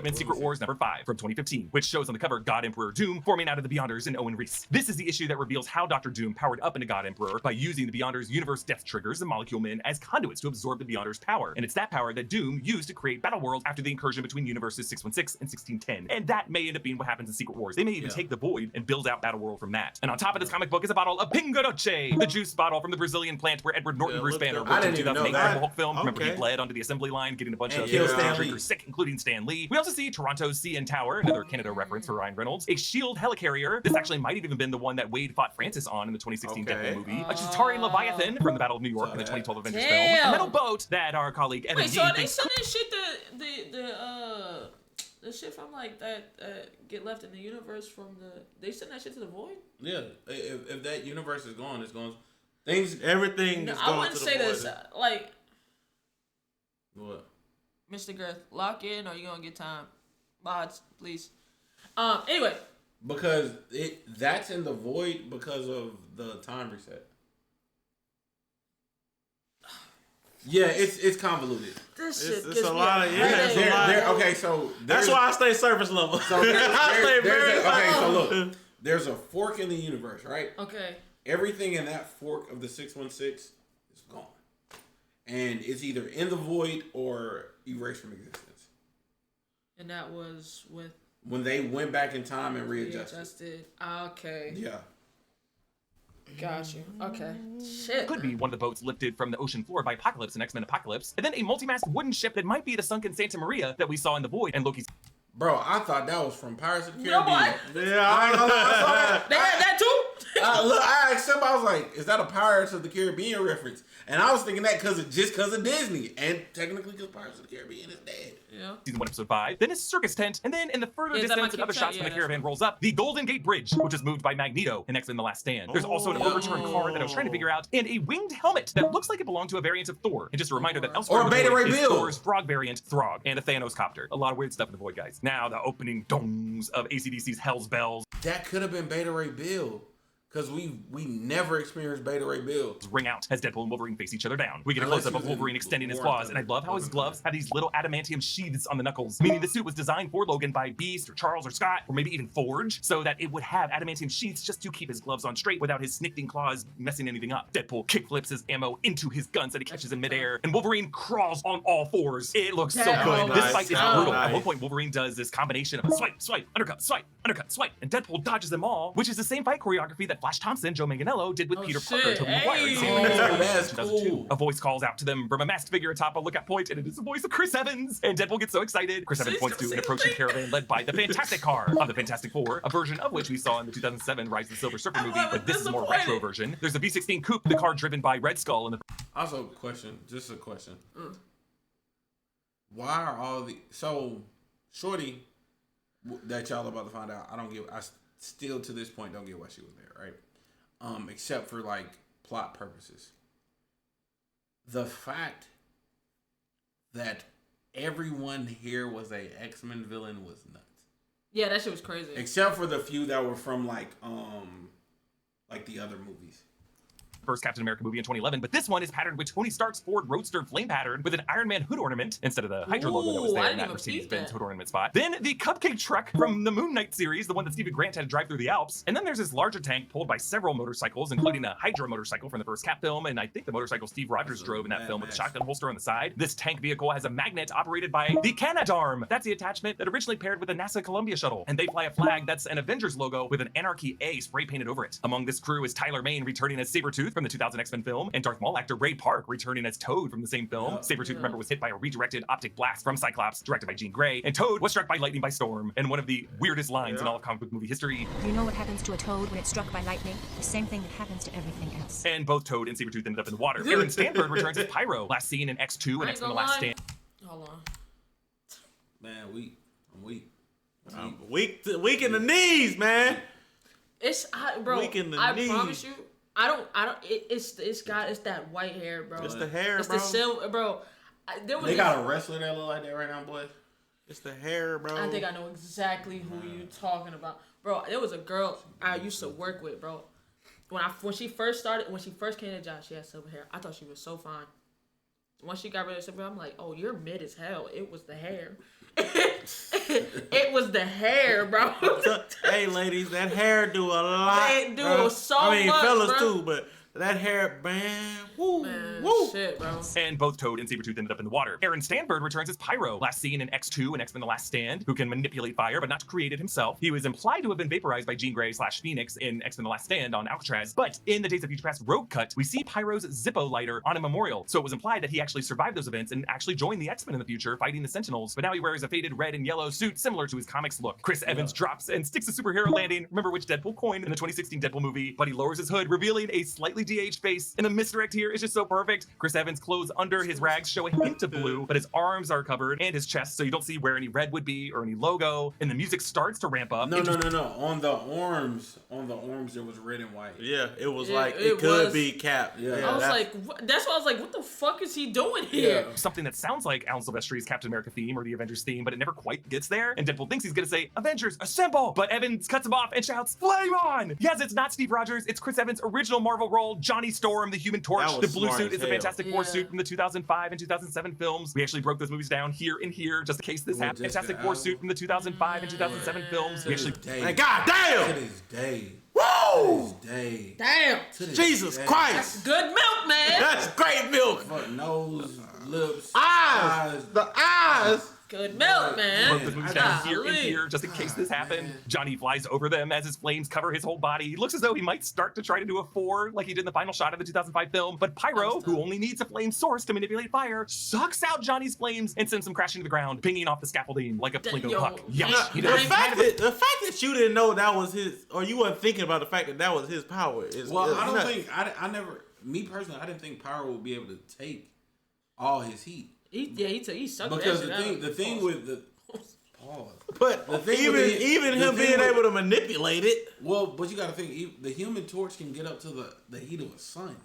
In Secret Wars number 5 from 2015, which shows on the cover God Emperor Doom forming out of the Beyonders and Owen Reese. This is the issue that reveals how Dr. Doom powered up into God Emperor by using the Beyonders' universe death triggers and molecule men as conduits to absorb the Beyonders' power. And it's that power that Doom used to create Battle Worlds after the incursion between universes 616 and 1610. And that may end up being what happens in Secret Wars. They may even take the Void and build out Battle World from that. And on top of this comic book is a bottle of Pingo Doce, the juice bottle from the Brazilian plant where Edward Norton Bruce Banner worked in 2008 Hulk film. Remember he bled onto the assembly line, getting a bunch of drinkers sick, including Stan Lee. We also see Toronto's CN Tower, another Canada reference for Ryan Reynolds, a shield helicarrier. This actually might have even been the one that Wade fought Francis on in the 2016 Deadpool movie. A Chitauri Leviathan from the Battle of New York in the 2012 Avengers film. A metal boat that our colleague Evan Wait, so are they sending shit the shit from like that get left in the universe from they send that shit to the Void? Yeah, if that universe is gone, it's gone. Everything is I going wouldn't to say the this Void. like. What? Mr. Girth, lock in or you gonna get time? Mods, please. Anyway. Because that's in the Void because of the time reset. Yeah, it's convoluted. This shit it's a lot of okay, so that's why I stay surface level. So so look, there's a fork in the universe, right? Okay. Everything in that fork of the 616 is gone. And it's either in the Void or erased from existence. And that was with when they went back in time and readjusted. Okay. Yeah. Got you. Okay. Shit. Could be one of the boats lifted from the ocean floor by Apocalypse and X-Men Apocalypse, and then a multi-mast wooden ship that might be the sunken Santa Maria that we saw in the Void and Loki's. Bro, I thought that was from Pirates of the You know Caribbean. what? Yeah, I saw that. They had that too? Look, I asked somebody, I was like, is that a Pirates of the Caribbean reference? And I was thinking that because of Disney. And technically because Pirates of the Caribbean is dead. Yeah. Season 1, Episode 5, then his circus tent, and then in the further distance and other shots when the caravan rolls up, the Golden Gate Bridge, which is moved by Magneto in X-Men The Last Stand. There's also an overturned car that I was trying to figure out, and a winged helmet that looks like it belonged to a variant of Thor. And just a reminder that elsewhere in the Void is Thor's frog variant, Throg, and a Thanos copter. A lot of weird stuff in the Void, guys. Now, the opening dongs of AC/DC's Hell's Bells. That could have been Beta Ray Bill. Because we never experienced Beta Ray Bill. Ring out as Deadpool and Wolverine face each other down. We get a close-up of Wolverine extending his claws, and I love how his gloves have these little adamantium sheaths on the knuckles, meaning the suit was designed for Logan by Beast or Charles or Scott, or maybe even Forge, so that it would have adamantium sheaths just to keep his gloves on straight without his snicking claws messing anything up. Deadpool kickflips his ammo into his guns that he catches in midair, and Wolverine crawls on all fours. It looks so good. This fight is brutal. At one point, Wolverine does this combination of swipe, undercut, swipe, and Deadpool dodges them all, which is the same fight choreography that Flash Thompson, Joe Manganiello did with Peter Parker, Tobey Maguire, in that's 2002. cool. A voice calls out to them from a masked figure atop a lookout point, and it is the voice of Chris Evans. And Deadpool gets so excited. Chris Evans points to an approaching caravan led by the Fantastic Car of the Fantastic Four, a version of which we saw in the 2007 Rise of the Silver Surfer movie, but this is a more retro version. There's a B-16 coupe, the car driven by Red Skull, and the also just a question. Why are all the Shorty that y'all about to find out? I still to this point don't get why she was there, right? Except for like plot purposes. The fact that everyone here was a X-Men villain was nuts. Yeah, that shit was crazy. Except for the few that were from like the other movies. First Captain America movie in 2011, but this one is patterned with Tony Stark's Ford Roadster flame pattern with an Iron Man hood ornament instead of the Hydra logo that was there in that Mercedes-Benz hood ornament spot. Then the cupcake truck from the Moon Knight series, the one that Stephen Grant had to drive through the Alps. And then there's this larger tank pulled by several motorcycles, including a Hydra motorcycle from the first Cap film, and I think the motorcycle Steve Rogers drove in that film with a shotgun holster on the side. This tank vehicle has a magnet operated by the Canadarm. That's the attachment that originally paired with the NASA Columbia shuttle. And they fly a flag that's an Avengers logo with an Anarchy A spray painted over it. Among this crew is Tyler Mane returning as Sabretooth from the 2000 X-Men film, and Darth Maul actor Ray Park returning as Toad from the same film. Sabretooth, remember, was hit by a redirected optic blast from Cyclops, directed by Jean Grey, and Toad was struck by lightning by Storm, and one of the weirdest lines in all of comic book movie history. You know what happens to a toad when it's struck by lightning? The same thing that happens to everything else. And both Toad and Sabretooth ended up in the water. Aaron Stanford returns as Pyro, last seen in X2 and X-Men The Last Stand. Hold on. Man, I'm weak. Weak in the knees, man. Bro, Weak in the I knees. promise you, it's that white hair, bro. It's the hair, it's bro. The silver, bro. They got a wrestler that look like that right now, boy. It's the hair, bro. I think I know exactly who you talking about, bro. There was a girl I used to work with, bro. when she first came to Josh, she had silver hair. I thought she was so fine. Once she got rid of silver, I'm like, oh, you're mid as hell. It was the hair. It was the hair, bro. Hey, ladies, that hair do a lot. They do so much. I mean, fellas bro. too, but that hair, man, woo, Man, woo. shit, bro. And both Toad and Sabretooth ended up in the water. Aaron Stanford returns as Pyro, last seen in X2 and X-Men The Last Stand, who can manipulate fire but not create it himself. He was implied to have been vaporized by Jean Grey / Phoenix in X-Men The Last Stand on Alcatraz, but in the Days of Future Past Rogue cut, we see Pyro's Zippo lighter on a memorial. So it was implied that he actually survived those events and actually joined the X-Men in the future, fighting the Sentinels, but now he wears a faded red and yellow suit similar to his comics look. Chris Evans drops and sticks a superhero landing. Remember which Deadpool coin in the 2016 Deadpool movie, but he lowers his hood, revealing a slightly de-aged face. And the misdirect here is just so perfect. Chris Evans' clothes under his rags show a hint of blue, but his arms are covered and his chest, so you don't see where any red would be or any logo. And the music starts to ramp up. No. On the arms, there was red and white. Yeah, it was like it could be Cap. Yeah, I was like, that's why I was like, what the fuck is he doing here? Yeah. Something that sounds like Alan Silvestri's Captain America theme or the Avengers theme, but it never quite gets there. And Deadpool thinks he's gonna say, Avengers, assemble! But Evans cuts him off and shouts, flame on! Yes, it's not Steve Rogers, it's Chris Evans' original Marvel role, Johnny Storm, the Human Torch. The blue suit is the Fantastic Four suit from the 2005 and 2007 films. We actually broke those movies down here and here, just in case this happened. Fantastic Four suit from the 2005 and 2007 films. We actually... Hey, God damn! To this day. Woo! To this day. Damn! Jesus Christ! That's good milk, man! That's great milk! Fuck, nose, lips, eyes! The eyes! Good milk, man. Broke those movies down here and here, just in case this happened. Johnny flies over them as his flames cover his whole body. He looks as though he might start to try to do a 4 like he did in the final shot of the 2005 film, but Pyro, who only needs a flame source to manipulate fire, sucks out Johnny's flames and sends him crashing to the ground, pinging off the scaffolding like a Plinko puck. Yes, the fact that you didn't know that was his, or you weren't thinking about the fact that that was his power is. Well, I don't think I never. Me personally, I didn't think Pyro would be able to take all his heat. He sucked because that shit the thing with the pause. But the thing even him being able to manipulate it. Well, but you got to think the Human Torch can get up to the heat of a sun.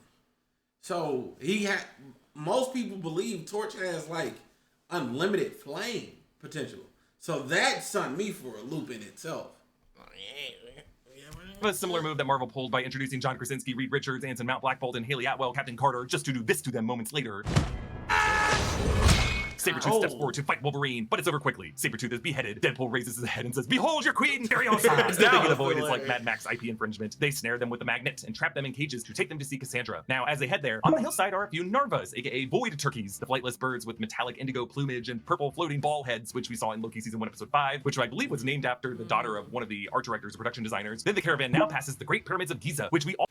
So most people believe Torch has like unlimited flame potential. So that sent me for a loop in itself. A similar move that Marvel pulled by introducing John Krasinski, Reed Richards, Anson Mount, Black Bolt, and Haley Atwell, Captain Carter, just to do this to them moments later. Sabretooth steps forward to fight Wolverine, but it's over quickly. Sabretooth is beheaded. Deadpool raises his head and says, behold your queen, Furiosa! Still thinking the Void is like Mad Max IP infringement. They snare them with a magnet and trap them in cages to take them to see Cassandra. Now, as they head there, on the hillside are a few Narvas, aka Void turkeys, the flightless birds with metallic indigo plumage and purple floating ball heads, which we saw in Loki Season 1, Episode 5, which I believe was named after the daughter of one of the art directors or production designers. Then the caravan now passes the Great Pyramids of Giza, which we all...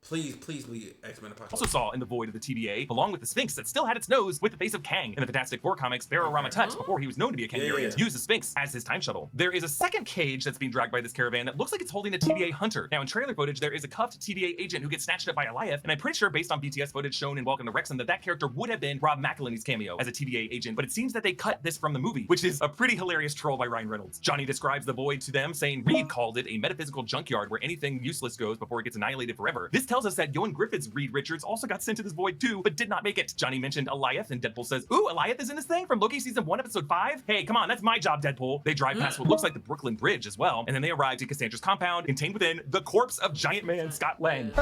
Please be X-Men Apocalypse. Also saw in the Void of the TVA, along with the Sphinx that still had its nose with the face of Kang. In the Fantastic Four comics, Pharaoh Rama-Tut, before he was known to be a Kangarian, used the Sphinx as his time shuttle. There is a second cage that's being dragged by this caravan that looks like it's holding a TVA hunter. Now in trailer footage, there is a cuffed TVA agent who gets snatched up by Goliath, and I'm pretty sure based on BTS footage shown in Welcome to Wrexham that character would have been Rob McElhenney's cameo as a TVA agent, but it seems that they cut this from the movie, which is a pretty hilarious troll by Ryan Reynolds. Johnny describes the Void to them, saying Reed called it a metaphysical junkyard where anything useless goes before it gets annihilated forever. This tells us that Yohan Griffith's Reed Richards also got sent to this Void too, but did not make it. Johnny mentioned Goliath, and Deadpool says, ooh, Goliath is in this thing from Loki Season 1, Episode 5? Hey, come on, that's my job, Deadpool. They drive past what looks like the Brooklyn Bridge as well, and then they arrive to Cassandra's compound, contained within the corpse of Giant Man Scott Lang.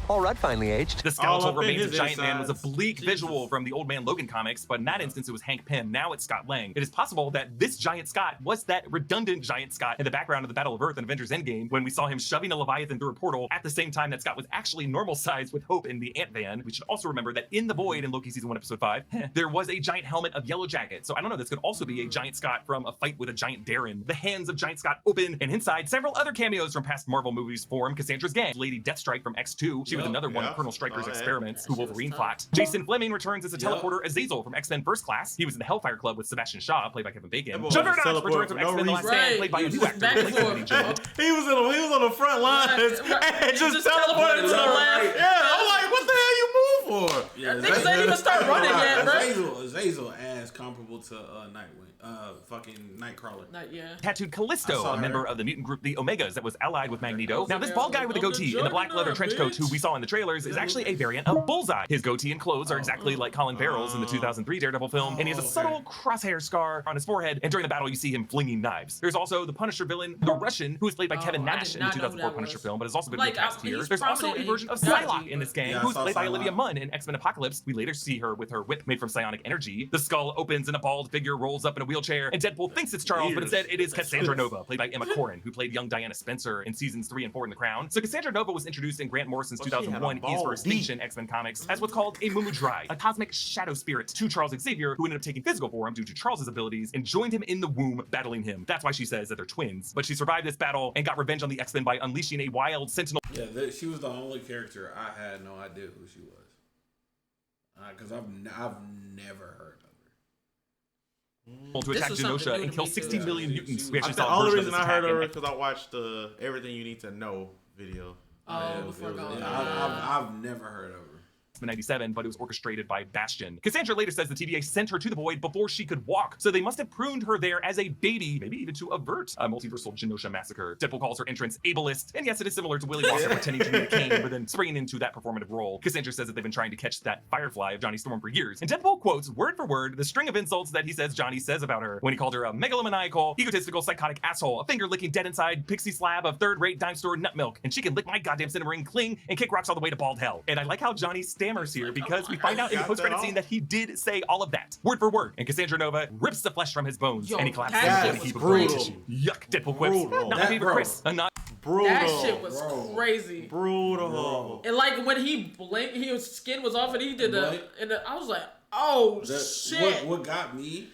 All right, finally aged. The skeletal remains of Giant Man was a bleak visual from the Old Man Logan comics, but in that instance it was Hank Pym. Now it's Scott Lang. It is possible that this Giant Scott was that redundant Giant Scott in the background of the Battle of Earth in Avengers Endgame, when we saw him shoving a Leviathan through a portal at the same time that Scott was actually normal size with Hope in the Ant-Van. We should also remember that in the Void in Loki Season 1, Episode 5, there was a giant helmet of Yellow Jacket. So I don't know, this could also be a Giant Scott from a fight with a giant Darren. The hands of Giant Scott open, and inside, several other cameos from past Marvel movies form Cassandra's gang. Lady Deathstrike from X2. She was another one of Colonel Stryker's experiments, who Wolverine fought. Jason Fleming returns as a teleporter Azazel from X-Men First Class. He was in the Hellfire Club with Sebastian Shaw, played by Kevin Bacon. Juggernaut returns from X-Men The Last Stand, played by a new actor. He was on the front lines and just teleported to the left. Yeah, I'm like, what the hell you moving? for? Yeah, Niggas ain't even start running yet, bro. Azazel ass comparable to Nightwing, fucking Nightcrawler. Tattooed Callisto, a member of the mutant group the Omegas that was allied with Magneto. Now, this bald guy with the goatee and the black leather trench coat who we saw in the trailers is actually a variant of Bullseye. His goatee and clothes are exactly like Colin Farrell's in the 2003 Daredevil film, and he has a subtle crosshair scar on his forehead, and during the battle you see him flinging knives. There's also the Punisher villain, the Russian, who is played by Kevin Nash in the 2004 Punisher film, but has also been recast here. There's also a version of Psylocke in this gang, who's played by Olivia Munn in X-Men Apocalypse. We later see her with her whip made from psionic energy. The skull opens and a bald figure rolls up in a wheelchair, and Deadpool thinks it's Charles, but instead it is Cassandra Nova, played by Emma Corrin, who played young Diana Spencer in seasons 3 and 4 in The Crown. So Cassandra Nova was introduced in Grant Morrison's 2001 Ease for Extinction X-Men comics as what's called a Mumu Dry, a cosmic shadow spirit to Charles Xavier, who ended up taking physical form due to Charles's abilities and joined him in the womb, battling him. That's why she says that they're twins. But she survived this battle and got revenge on the X-Men by unleashing a wild sentinel. Yeah, she was the only character I had no idea who she was. Because I've never heard of her. To attack Genosha and kill 60 million mutants. We actually The only reason I heard of her is because I watched the Everything You Need to Know video. Before going. I've never heard of her. 97, but it was orchestrated by Bastion. Cassandra later says the TVA sent her to the Void before she could walk, so they must have pruned her there as a baby, maybe even to avert a multiversal Genosha massacre. Deadpool calls her entrance ableist, and yes, it is similar to Willie Walker pretending to be a Kane, but then springing into that performative role. Cassandra says that they've been trying to catch that Firefly of Johnny Storm for years, and Deadpool quotes word for word the string of insults that he says Johnny says about her when he called her a megalomaniacal, egotistical, psychotic asshole, a finger-licking, dead-inside, pixie slab of third-rate dime store nut milk, and she can lick my goddamn cinema ring, cling, and kick rocks all the way to bald hell. And I like how Johnny stammers here because we find out in the post-credit scene that he did say all of that, word for word, and Cassandra Nova rips the flesh from his bones, and he collapses in a heap of brain tissue. Yuck, Deadpool quips. Not my favorite Chris. Not brutal. That shit was crazy. Brutal. And like when he blinked, his skin was off, and he did I was like, oh shit. What got me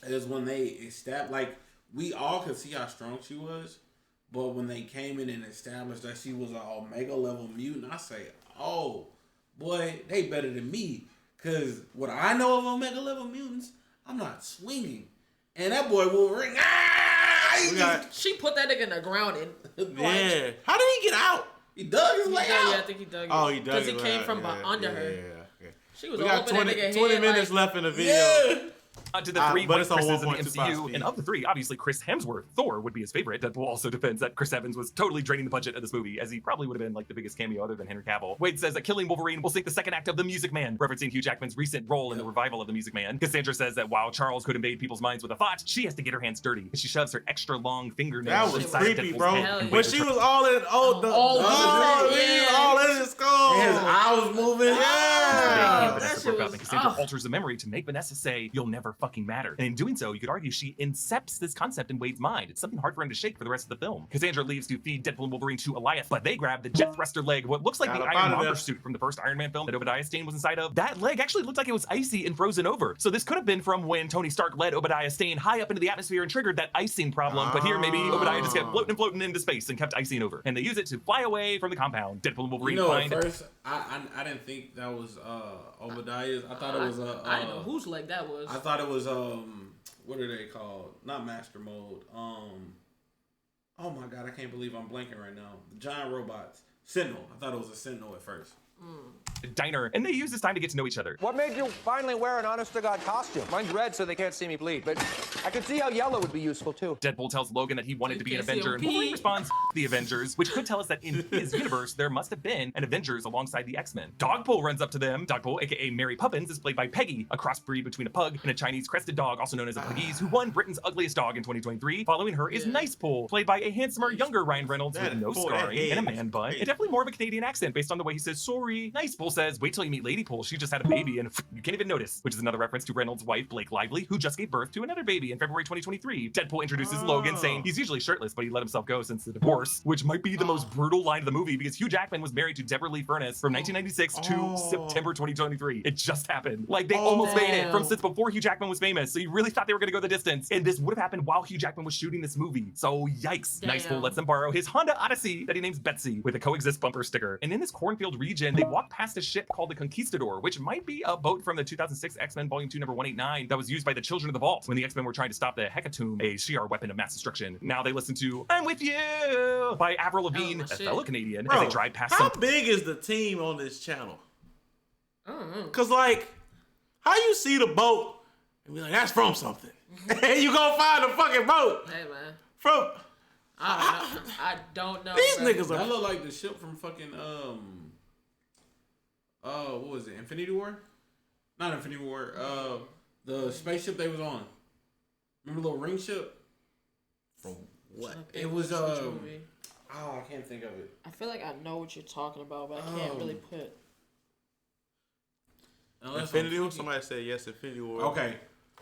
is when they established, like, we all could see how strong she was, but when they came in and established that she was an Omega level mutant, I say, oh boy, they better than me. Cause what I know of Omega level mutants, I'm not swinging. And that boy Wolverine, she put that nigga in the ground yeah. How did he get out? He dug his way out. Yeah, I think he dug it. Oh, he dug it. Because he came from under her. Yeah. She was we got 20 head, minutes left in the video. Yeah. To the three white Chris's in the 1.25 MCU, speed. and of the three, obviously Chris Hemsworth, Thor, would be his favorite. Deadpool also defends that Chris Evans was totally draining the budget of this movie, as he probably would have been like the biggest cameo other than Henry Cavill. Wade says that killing Wolverine will sink the second act of The Music Man, referencing Hugh Jackman's recent role in the revival of The Music Man. Cassandra says that while Charles could invade people's minds with a thought, she has to get her hands dirty, and she shoves her extra long fingernails That was inside creepy, Deadpool's bro. head. When she was all in, all in his skull. His eye was moving. Yeah. Vanessa broke up, and Cassandra alters the memory to make Vanessa say, "You'll never fucking matter." And in doing so, you could argue she incepts this concept in Wade's mind. It's something hard for him to shake for the rest of the film. Cassandra leaves to feed Deadpool and Wolverine to Elias, but they grab the jet thruster leg, what looks like the Ironmonger suit from the first Iron Man film that Obadiah Stane was inside of. That leg actually looked like it was icy and frozen over. So this could have been from when Tony Stark led Obadiah Stane high up into the atmosphere and triggered that icing problem. But here, maybe Obadiah just kept floating into space and kept icing over. And they use it to fly away from the compound. Deadpool and Wolverine find... At first, I didn't think that was Obadiah's. I thought it was I didn't know whose leg that was. I thought it was what are they called? Not Master Mode. Oh my god, I can't believe I'm blanking right now. The giant robots. Sentinel. I thought it was a Sentinel at first. Diner, and they use this time to get to know each other. What made you finally wear an honest-to-God costume? Mine's red so they can't see me bleed, but I could see how yellow would be useful, too. Deadpool tells Logan that he wanted to be an Avenger, and Wolverine responds, the Avengers, which could tell us that in his universe, there must have been an Avengers alongside the X-Men. Dogpool runs up to them. Dogpool, aka Mary Poppins, is played by Peggy, a crossbreed between a pug and a Chinese crested dog, also known as a Puggies, who won Britain's Ugliest Dog in 2023. Following her is Nicepool, played by a handsomer, younger Ryan Reynolds with no scarring and a man bun, and definitely more of a Canadian accent based on the way he says sorry. Nicepool says, wait till you meet Ladypool, she just had a baby and you can't even notice, which is another reference to Reynolds' wife, Blake Lively, who just gave birth to another baby in February 2023. Deadpool introduces Logan, saying he's usually shirtless, but he let himself go since the divorce, which might be the most brutal line of the movie because Hugh Jackman was married to Deborah Lee Furness from 1996 to September 2023. It just happened. Like, they almost made it from since before Hugh Jackman was famous, so you really thought they were gonna go the distance, and this would have happened while Hugh Jackman was shooting this movie. So yikes. Nicepool lets them borrow his Honda Odyssey that he names Betsy with a coexist bumper sticker. And in this cornfield region, they walk past a ship called the Conquistador, which might be a boat from the 2006 X-Men Volume 2 number 189 that was used by the Children of the Vault when the X-Men were trying to stop the Hecatomb, a Shi'ar weapon of mass destruction. Now they listen to I'm With You by Avril Lavigne, a fellow Canadian, as they drive past How big is the team on this channel? Cause like, how you see the boat and be like, that's from something, and you go find the fucking boat. Hey man, from. I don't know. These bro. niggas That are. look like the ship from fucking what was it? Infinity War? Not Infinity War. The spaceship they was on. Remember the little ring ship? From what? It was movie? Oh, I can't think of it. I feel like I know what you're talking about, but I can't really put. Infinity War. Somebody said yes. Infinity War. Okay.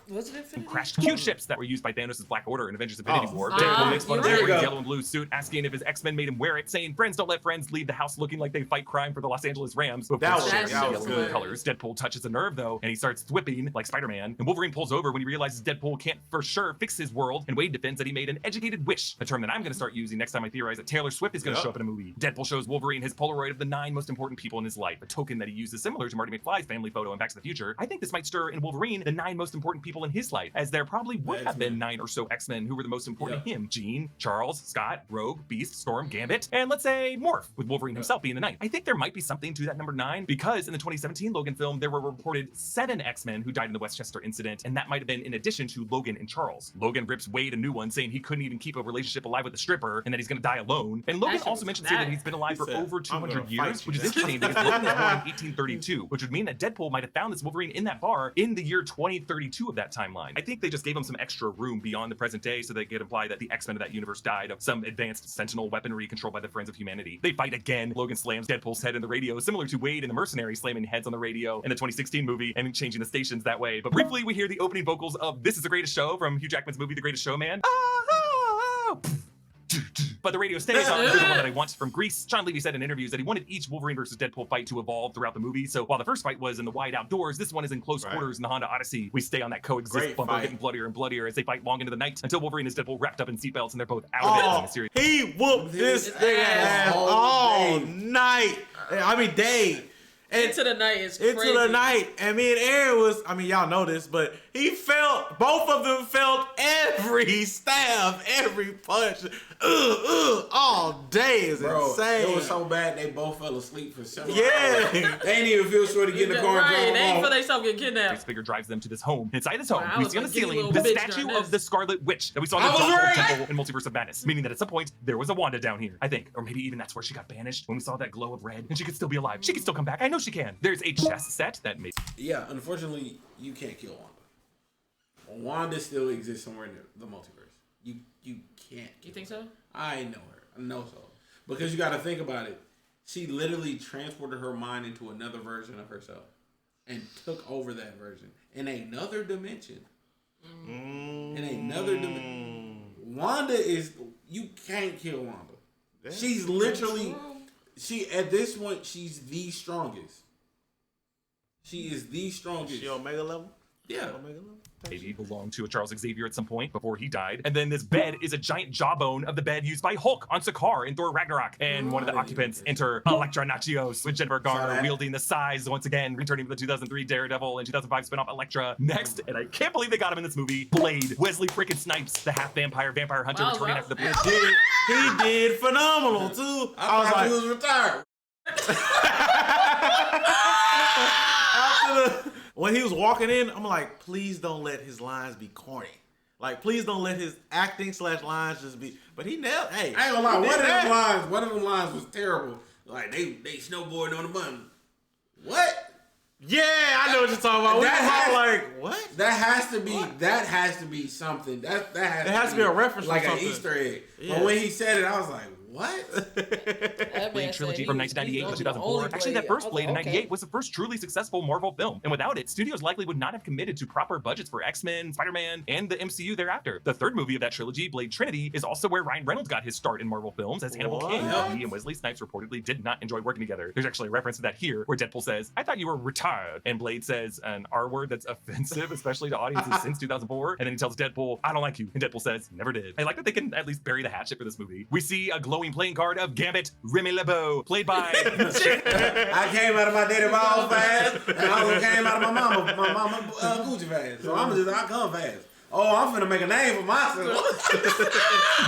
Was it Infinity? Crashed Q ships that were used by Thanos' Black Order in Avengers Infinity War. Ah, Deadpool makes fun of you're wearing right. his yellow and blue suit, asking if his X-Men made him wear it, saying, "Friends don't let friends leave the house looking like they fight crime for the Los Angeles Rams." Before That was sharing good. yellow and blue colors. Deadpool touches a nerve though, and he starts thwipping like Spider-Man. And Wolverine pulls over when he realizes Deadpool can't for sure fix his world. And Wade defends that he made an educated wish, a term that I'm going to start using next time I theorize that Taylor Swift is going to show up in a movie. Deadpool shows Wolverine his Polaroid of the 9 most important people in his life, a token that he uses similar to Marty McFly's family photo in Back to the Future. I think this might stir in Wolverine the 9 most important people in his life, as there probably would have been 9 or so X-Men who were the most important to him. Jean, Charles, Scott, Rogue, Beast, Storm, Gambit, and let's say Morph, with Wolverine himself being the 9th. I think there might be something to that number 9, because in the 2017 Logan film, there were reported 7 X-Men who died in the Westchester incident, and that might have been in addition to Logan and Charles. Logan rips Wade a new one, saying he couldn't even keep a relationship alive with a stripper, and that he's gonna die alone. And Logan also mentions here that he's been alive for over 200 years, which is interesting because Logan was born in 1832, which would mean that Deadpool might have found this Wolverine in that bar in the year 2032 of that timeline. I think they just gave him some extra room beyond the present day so they could imply that the X-Men of that universe died of some advanced sentinel weaponry controlled by the Friends of Humanity. They fight again. Logan slams Deadpool's head in the radio, similar to Wade and the Mercenary slamming heads on the radio in the 2016 movie and changing the stations that way. But briefly, we hear the opening vocals of "This Is the Greatest Show" from Hugh Jackman's movie The Greatest Showman. But the radio stays on. The one that I want from Greece. Sean Levy said in interviews that he wanted each Wolverine versus Deadpool fight to evolve throughout the movie. So while the first fight was in the wide outdoors, this one is in close quarters in the Honda Odyssey. We stay on that coexist bumper, getting bloodier and bloodier as they fight long into the night until Wolverine and Deadpool wrapped up in seatbelts and they're both out of it in a series. He whooped this thing ass all night. I mean, day. Into the night is crazy. Into the night. And me and Aaron was, I mean, y'all know this, but he felt, both of them felt every stab, every punch. All day is insane. It was so bad they both fell asleep for several hours. They didn't even feel sure to get in the car and drive They ain't off. feel themselves get kidnapped. This figure drives them to this home. Inside this home, Wow, I we was see on the like, you ceiling little the bitch statue during of this. the Scarlet Witch that we saw in the Deadpool in Multiverse of Madness, meaning that at some point there was a Wanda down here, I think. Or maybe even that's where she got banished when we saw that glow of red and she could still be alive. She could still come back. I know she can. There's a chess set that made. Yeah, unfortunately, you can't kill Wanda. Wanda still exists somewhere in the multiverse. You can't kill You think so? I know her. I know so. Because you got to think about it. She literally transported her mind into another version of herself and took over that version in another dimension. In another dimension. Wanda is, you can't kill Wanda. She's literally, at this point, she's the strongest. She is the strongest. She Omega level? Yeah. Omega level? Maybe belonged to a Charles Xavier at some point before he died. And then this bed is a giant jawbone of the bed used by Hulk on Sakaar in Thor Ragnarok. And one of the occupants enter Elektra Nachios with Jennifer Garner wielding the size once again, returning to the 2003 Daredevil and 2005 spinoff Elektra. Next, and I can't believe they got him in this movie, Blade. Wesley frickin' Snipes, the half-vampire hunter returning after the Blade. He did phenomenal too. I was like, he was retired. When he was walking in, I'm like, please don't let his lines be corny. Like, please don't let his acting / lines just be. But he nailed. Hey, I ain't gonna lie. One of them lines was terrible. Like they snowboarding on the button. What? Yeah, I know what you're talking about. What? That has to be something. That has to be a reference, like or an something. Easter egg. Yeah. But when he said it, I was like, what? Blade trilogy from 1998 to 2004. Actually, that first Blade in 98 was the first truly successful Marvel film. And without it, studios likely would not have committed to proper budgets for X-Men, Spider-Man, and the MCU thereafter. The third movie of that trilogy, Blade Trinity, is also where Ryan Reynolds got his start in Marvel films as Hannibal King. He and Wesley Snipes reportedly did not enjoy working together. There's actually a reference to that here, where Deadpool says, "I thought you were retired." And Blade says an R word that's offensive, especially to audiences since 2004. And then he tells Deadpool, "I don't like you." And Deadpool says, "Never did." I like that they can at least bury the hatchet for this movie. We see a glowing playing card of Gambit, Remy LeBeau, played by... I came out of my daddy balls fast, and I also came out of my mama Gucci fast. So I come fast. Oh, I'm finna make a name for myself.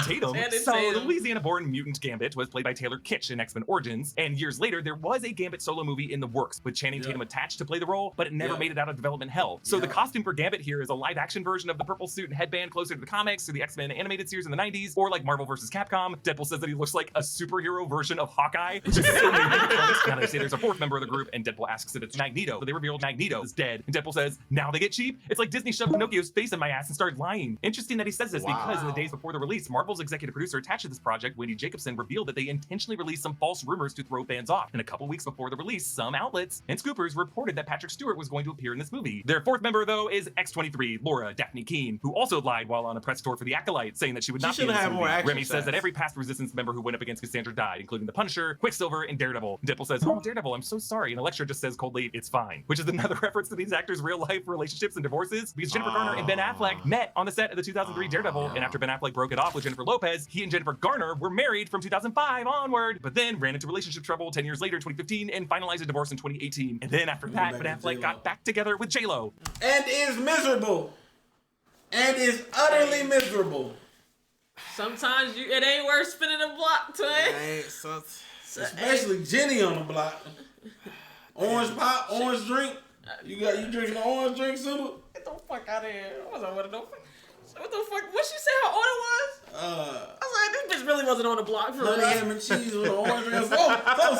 Tatum. So the Louisiana-born mutant Gambit was played by Taylor Kitsch in X-Men Origins, and years later there was a Gambit solo movie in the works with Channing Tatum attached to play the role, but it never made it out of development hell. So the costume for Gambit here is a live-action version of the purple suit and headband closer to the comics or the X-Men animated series in the 90s, or like Marvel vs. Capcom. Deadpool says that he looks like a superhero version of Hawkeye, which is so many Now they say there's a fourth member of the group, and Deadpool asks if it's Magneto. So they reveal Magneto is dead, and Deadpool says, now they get cheap? It's like Disney shoved Pinocchio's face in my ass and started lying. Interesting that he says this because in the days before the release, Marvel's executive producer attached to this project, Wendy Jacobson, revealed that they intentionally released some false rumors to throw fans off. And a couple weeks before the release, some outlets and scoopers reported that Patrick Stewart was going to appear in this movie. Their fourth member, though, is X-23, Laura Daphne Keene, who also lied while on a press tour for the ARGYLE, saying that she would not be in this movie. Remy says that every past Resistance member who went up against Cassandra died, including the Punisher, Quicksilver, and Daredevil. Deadpool says, oh, Daredevil, I'm so sorry. And Elektra just says coldly, it's fine. Which is another reference to these actors' real-life relationships and divorces, because Jennifer Garner and Ben Affleck met on the set of the 2003 Daredevil, and after Ben Affleck broke it off with Jennifer Lopez, he and Jennifer Garner were married from 2005 onward, but then ran into relationship trouble 10 years later in 2015 and finalized a divorce in 2018. And then after that, Ben Affleck got back together with J-Lo. And is miserable. And is utterly miserable. Sometimes it ain't worth spinning a block, Twin. Especially Jenny on the block. Orange pop, orange drink. You drinking an orange drink, Simba? Get the fuck out of here. I wasn't with it. What the fuck? What she say her order was? I was like, this bitch really wasn't on the block for honey, ham, and cheese with an orange drink. So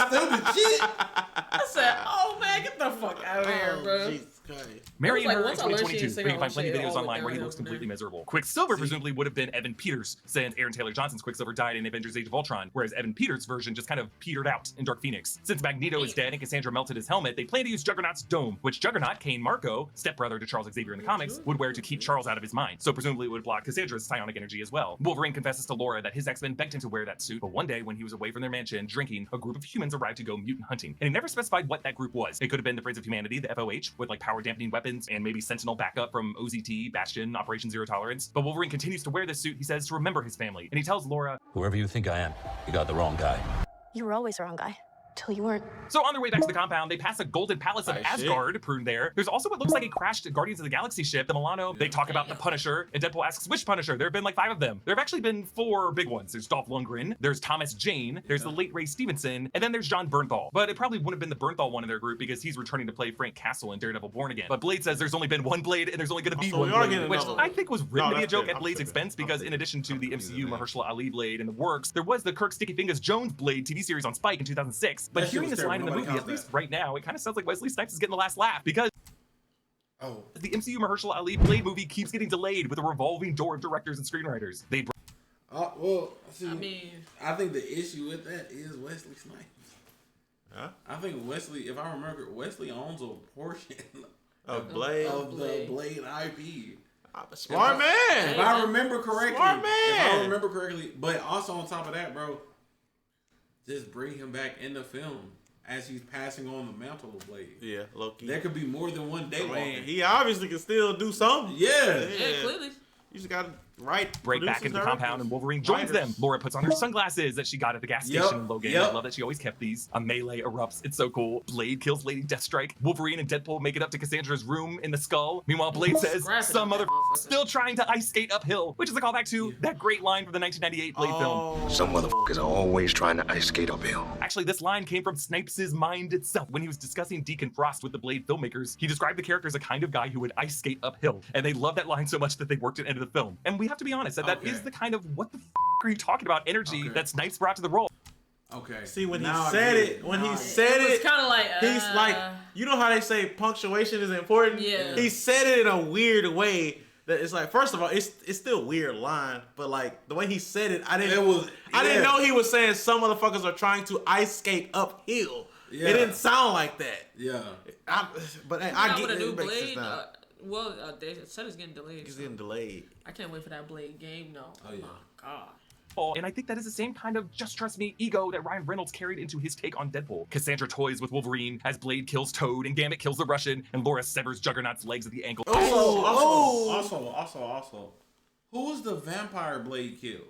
stupid shit. I said, oh man, get the fuck out of here, bro. Jesus Christ. Marry her in 2022, where you can find plenty of videos online where he looks completely miserable. Quicksilver presumably would have been Evan Peters, since Aaron Taylor Johnson's Quicksilver died in Avengers Age of Ultron, whereas Evan Peters' version just kind of petered out in Dark Phoenix. Since Magneto is dead and Cassandra melted his helmet, they plan to use Juggernaut's dome, which Juggernaut, Kane Marco, stepbrother to Charles Xavier in the comics, would wear to keep Charles out of his mind. So presumably it would block Cassandra's psionic energy as well. Wolverine confesses to Laura that his X-Men begged him to wear that suit, but one day when he was away from their mansion drinking, a group of humans arrived to go mutant hunting. And he never specified what that group was. It could have been the Friends of Humanity, the FOH, with like power dampening weapons and maybe Sentinel backup from OZT, Bastion, Operation Zero Tolerance. But Wolverine continues to wear this suit, he says, to remember his family. And he tells Laura, whoever you think I am, you got the wrong guy. You were always the wrong guy. Till you weren't. So on their way back to the compound, they pass a golden palace of Asgard pruned there. There's also what looks like a crashed Guardians of the Galaxy ship, the Milano. They talk about the Punisher, and Deadpool asks, which Punisher? There have been like 5 of them. There have actually been 4 big ones. There's Dolph Lundgren, there's Thomas Jane, there's the late Ray Stevenson, and then there's John Bernthal. But it probably wouldn't have been the Bernthal one in their group because he's returning to play Frank Castle in Daredevil Born Again. But Blade says there's only been one Blade, and there's only going to be one Blade, which I think was written to be a joke at Blade's expense because in addition to the MCU Mahershala Ali Blade in the works, there was the Kirk Sticky Fingers Jones Blade TV series on Spike in 2006. But hearing this line in the movie, at least right now, it kind of sounds like Wesley Snipes is getting the last laugh because the MCU Mahershala Ali Blade movie keeps getting delayed with a revolving door of directors and screenwriters. Well, see, I think the issue with that is Wesley Snipes. Huh? I think Wesley, if I remember, Wesley owns a portion of Blade the Blade IP. Smart man. If I remember correctly. Smart man. If I remember correctly. But also on top of that, bro, just bring him back in the film as he's passing on the mantle of Blade. Yeah, low-key. There could be more than one day. He obviously can still do something. Yeah, clearly. You just gotta break back into the compound and Wolverine joins them. Laura puts on her sunglasses that she got at the gas station in Logan. I love that she always kept these. A melee erupts. It's so cool. Blade kills Lady Deathstrike. Wolverine and Deadpool make it up to Cassandra's room in the skull. Meanwhile, Blade says, some mother still trying to ice skate uphill, which is a callback to that great line from the 1998 Blade film. Some motherfuckers are always trying to ice skate uphill. Actually, this line came from Snipes' mind itself. When he was discussing Deacon Frost with the Blade filmmakers, he described the character as a kind of guy who would ice skate uphill. And they loved that line so much that they worked it into the film. And we have to be honest, that is the kind of what the are you talking about energy that Snipes brought to the role. Okay. See, when he said it, it's kind of like he's like, you know how they say punctuation is important? Yeah. He said it in a weird way that it's like, first of all, it's still a weird line, but like the way he said it, I didn't know he was saying some motherfuckers are trying to ice skate uphill. Yeah. It didn't sound like that. Yeah. But I get a new it. Blade. They said it's getting delayed. It's getting delayed. I can't wait for that Blade game, though. Oh, yeah. God. And I think that is the same kind of just trust me ego that Ryan Reynolds carried into his take on Deadpool. Cassandra toys with Wolverine as Blade kills Toad and Gambit kills the Russian and Laura severs Juggernaut's legs at the ankle. Also, who was the vampire Blade kill?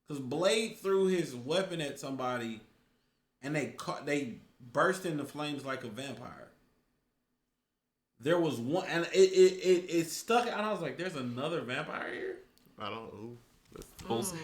Because Blade threw his weapon at somebody and they burst into flames like a vampire. there was one, and it stuck out. I was like, "There's another vampire here." I don't know.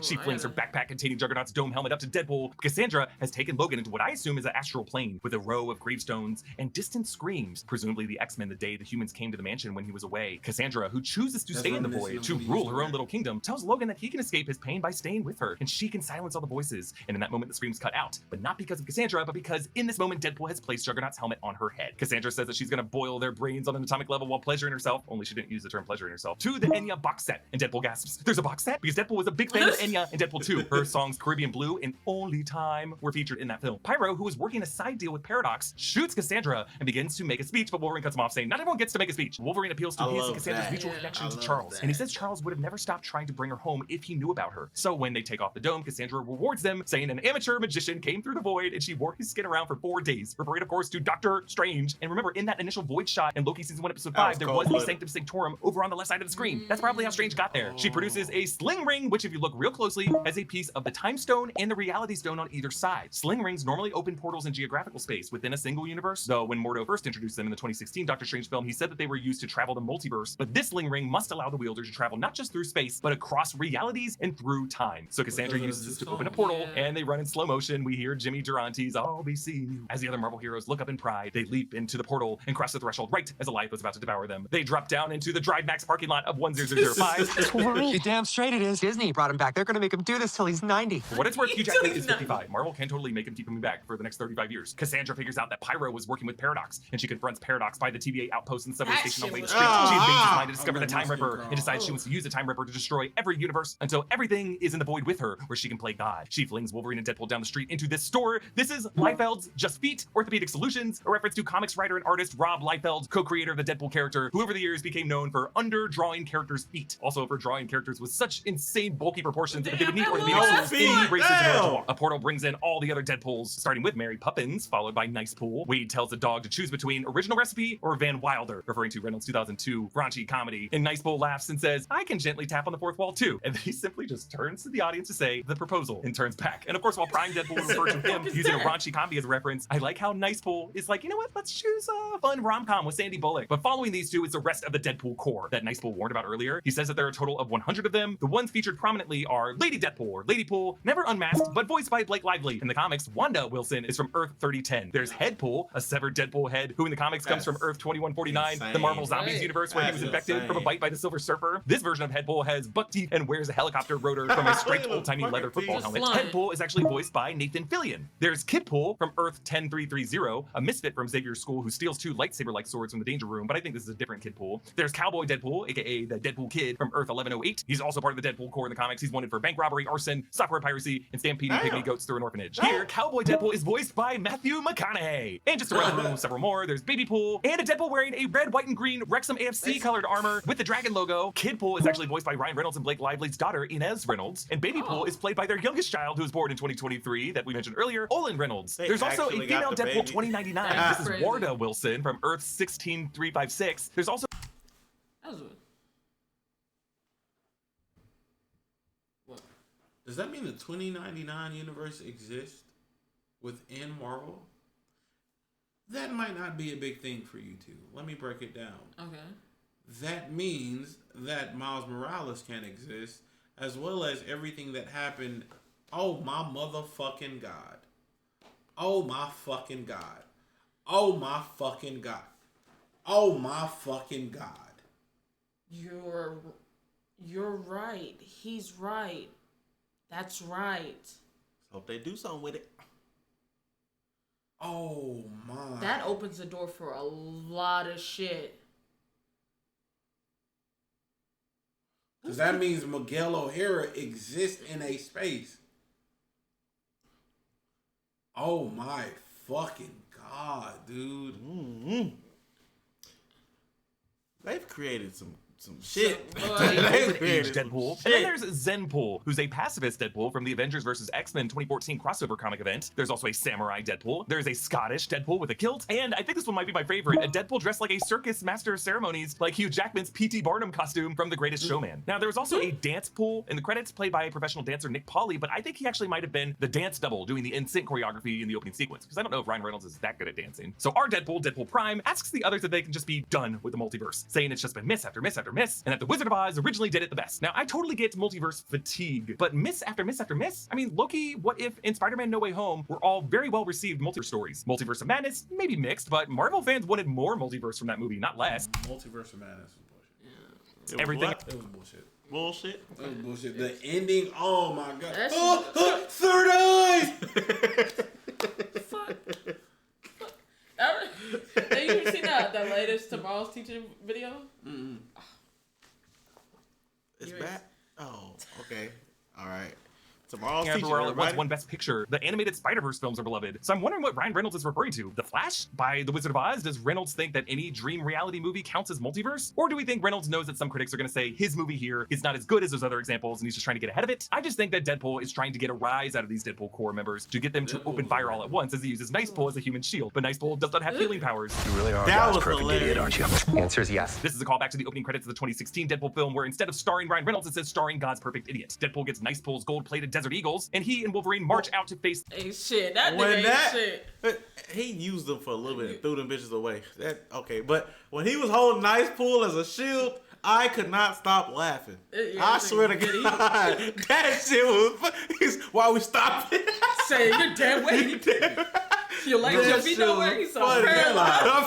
She flings her backpack containing Juggernaut's dome helmet up to Deadpool. Cassandra has taken Logan into what I assume is an astral plane with a row of gravestones and distant screams, presumably the X-Men the day the humans came to the mansion when he was away. Cassandra, who chooses to stay in the void to rule her own little kingdom, tells Logan that he can escape his pain by staying with her, and she can silence all the voices. And in that moment, the screams cut out, but not because of Cassandra, but because in this moment, Deadpool has placed Juggernaut's helmet on her head. Cassandra says that she's gonna boil their brains on an atomic level while pleasuring herself, only she didn't use the term pleasuring herself, to the Enya box set. And Deadpool gasps, "There's a box set?" Because Deadpool was a big fan of Enya and Deadpool 2. Her songs Caribbean Blue and Only Time were featured in that film. Pyro, who was working a side deal with Paradox, shoots Cassandra and begins to make a speech, but Wolverine cuts him off, saying, "Not everyone gets to make a speech." Wolverine appeals to his and Cassandra's mutual connection to Charles, and he says Charles would have never stopped trying to bring her home if he knew about her. So when they take off the dome, Cassandra rewards them, saying an amateur magician came through the void and she wore his skin around for 4 days, referring, of course, to Doctor Strange. And remember, in that initial void shot in Loki Season 1, Episode 5, there was the Sanctum Sanctorum over on the left side of the screen. That's probably how Strange got there. She produces a sling ring, which, if you look real closely, has a piece of the Time Stone and the Reality Stone on either side. Sling rings normally open portals in geographical space within a single universe, though when Mordo first introduced them in the 2016 Doctor Strange film, he said that they were used to travel the multiverse, but this sling ring must allow the wielder to travel not just through space, but across realities and through time. So Cassandra uses this to open a portal, and they run in slow motion. We hear Jimmy Durante's "I'll be seeing you." As the other Marvel heroes look up in pride, they leap into the portal and cross the threshold right as Goliath was about to devour them. They drop down into the Drive Max parking lot of 10005. That's Wolverine. You're damn straight it is. Disney brought him back. They're gonna make him do this till he's 90. For what it's worth, Hugh Jackman is 55. Marvel can totally make him keep coming back for the next 35 years. Cassandra figures out that Pyro was working with Paradox, and she confronts Paradox by the TVA outpost in the subway station on Wayne Street. She invades his mind to discover the Time Ripper and decides she wants to use the Time Ripper to destroy every universe until everything is in the void with her, where she can play God. She flings Wolverine and Deadpool down the street into this store. This is Liefeld's Just Feet Orthopedic Solutions, a reference to comics writer and artist Rob Liefeld, co-creator of the Deadpool character, who over the years became known for underdrawing characters' feet. Also for drawing characters with such insane bulky proportions that they would need orthopedic tools in braces in order to walk. A portal brings in all the other Deadpools, starting with Mary Poppins, followed by Nice Pool. Wade tells the dog to choose between Original Recipe or Van Wilder, referring to Reynolds' 2002 raunchy comedy. And Nice Pool laughs and says, "I can gently tap on the fourth wall too." And then he simply just turns to the audience to say, "The proposal," and turns back. And of course, while prying Deadpool would refer to him using a raunchy comedy as a reference, I like how Nice Pool is like, you know what, let's choose a fun rom-com with Sandy Bullock. But following these two is the rest of the Deadpool Corps that Nice Pool warned about earlier. He says that there are a total of 100 of them. The ones featured prominently are Lady Deadpool, or Lady Pool, never unmasked, but voiced by Blake Lively. In the comics, Wanda Wilson is from Earth 3010. There's Headpool, a severed Deadpool head, who in the comics comes from Earth 2149, insane. The Marvel Zombies universe where he was infected from a bite by the Silver Surfer. This version of Headpool has buck teeth and wears a helicopter rotor from a straight old-timey leather football helmet. Headpool is actually voiced by Nathan Fillion. There's Kidpool from Earth 10330, a misfit from Xavier's school who steals 2 lightsaber-like swords from the Danger Room, but I think this is a different Kidpool. There's Cowboy Deadpool, aka the Deadpool Kid from Earth 1108. He's also part of the Deadpool Corps in the comics. He's wanted for bank robbery, arson, software piracy, and stampeding pygmy goats through an orphanage. Here, Cowboy Deadpool is voiced by Matthew McConaughey. And just to run through several more, there's Baby Pool, and a Deadpool wearing a red, white, and green Wrexham AFC colored armor with the dragon logo. Kidpool is actually voiced by Ryan Reynolds and Blake Lively's daughter, Inez Reynolds. And Baby Pool is played by their youngest child, who was born in 2023, that we mentioned earlier, Olin Reynolds. There's also a female Deadpool 2099. This is Warda Wilson from Earth 16356. There's also... What? Does that mean the 2099 universe exists within Marvel? That might not be a big thing for you two. Let me break it down. Okay. That means that Miles Morales can exist, as well as everything that happened. Oh my motherfucking God. Oh my fucking God. Oh my fucking God. Oh my fucking God. You're right. He's right. That's right. Hope they do something with it. Oh my. That opens the door for a lot of shit. Because that means Miguel O'Hara exists in a space. Oh my fucking God, dude. Mm-hmm. They've created some some shit. Age Deadpool. And then there's Zenpool, who's a pacifist Deadpool from the Avengers vs. X-Men 2014 crossover comic event. There's also a samurai Deadpool. There's a Scottish Deadpool with a kilt. And I think this one might be my favorite, a Deadpool dressed like a circus master of ceremonies, like Hugh Jackman's P.T. Barnum costume from The Greatest Showman. Now, there was also a dance pool in the credits played by a professional dancer, Nick Pauley, but I think he actually might have been the dance double doing the in-sync choreography in the opening sequence, because I don't know if Ryan Reynolds is that good at dancing. So our Deadpool, Deadpool Prime, asks the others if they can just be done with the multiverse, saying it's just been miss after miss after miss, and that the Wizard of Oz originally did it the best. Now, I totally get multiverse fatigue, but miss after miss after miss? I mean, Loki, What If, and Spider-Man No Way Home were all very well received multiverse stories. Multiverse of Madness, maybe mixed, but Marvel fans wanted more multiverse from that movie, not less. Multiverse of Madness was bullshit. Yeah. Everything. It was bullshit. Bullshit. That was bullshit. The ending, oh my god. Third eyes! Fuck. Have you seen that latest Tomorrow's Teacher video? It's bad. Oh, okay. All right. Tomorrow's Everywhere Teacher, All at Once won Best Picture. The animated Spider-Verse films are beloved. So I'm wondering what Ryan Reynolds is referring to. The Flash? By The Wizard of Oz? Does Reynolds think that any dream reality movie counts as multiverse? Or do we think Reynolds knows that some critics are going to say his movie here is not as good as those other examples and he's just trying to get ahead of it? I just think that Deadpool is trying to get a rise out of these Deadpool Corps members to get them to open fire all at once, as he uses Nicepool as a human shield. But Nicepool does not have healing powers. You really are That God's was perfect hilarious. idiot, aren't you? The answer is yes. This is a callback to the opening credits of the 2016 Deadpool film, where instead of starring Ryan Reynolds, it says starring God's perfect idiot. Deadpool gets Nicepool's gold-plated Desert Eagles, and he and Wolverine march out to face. Ain't shit. That nigga ain't shit. He used them for a little bit and threw them bitches away. That okay, but when he was holding Nicepool as a shield, I could not stop laughing. I swear to God, that shit was. Why we stopped it? Say you're dead weight. Your legs, your feet don't work. He's so paralyzed. I'm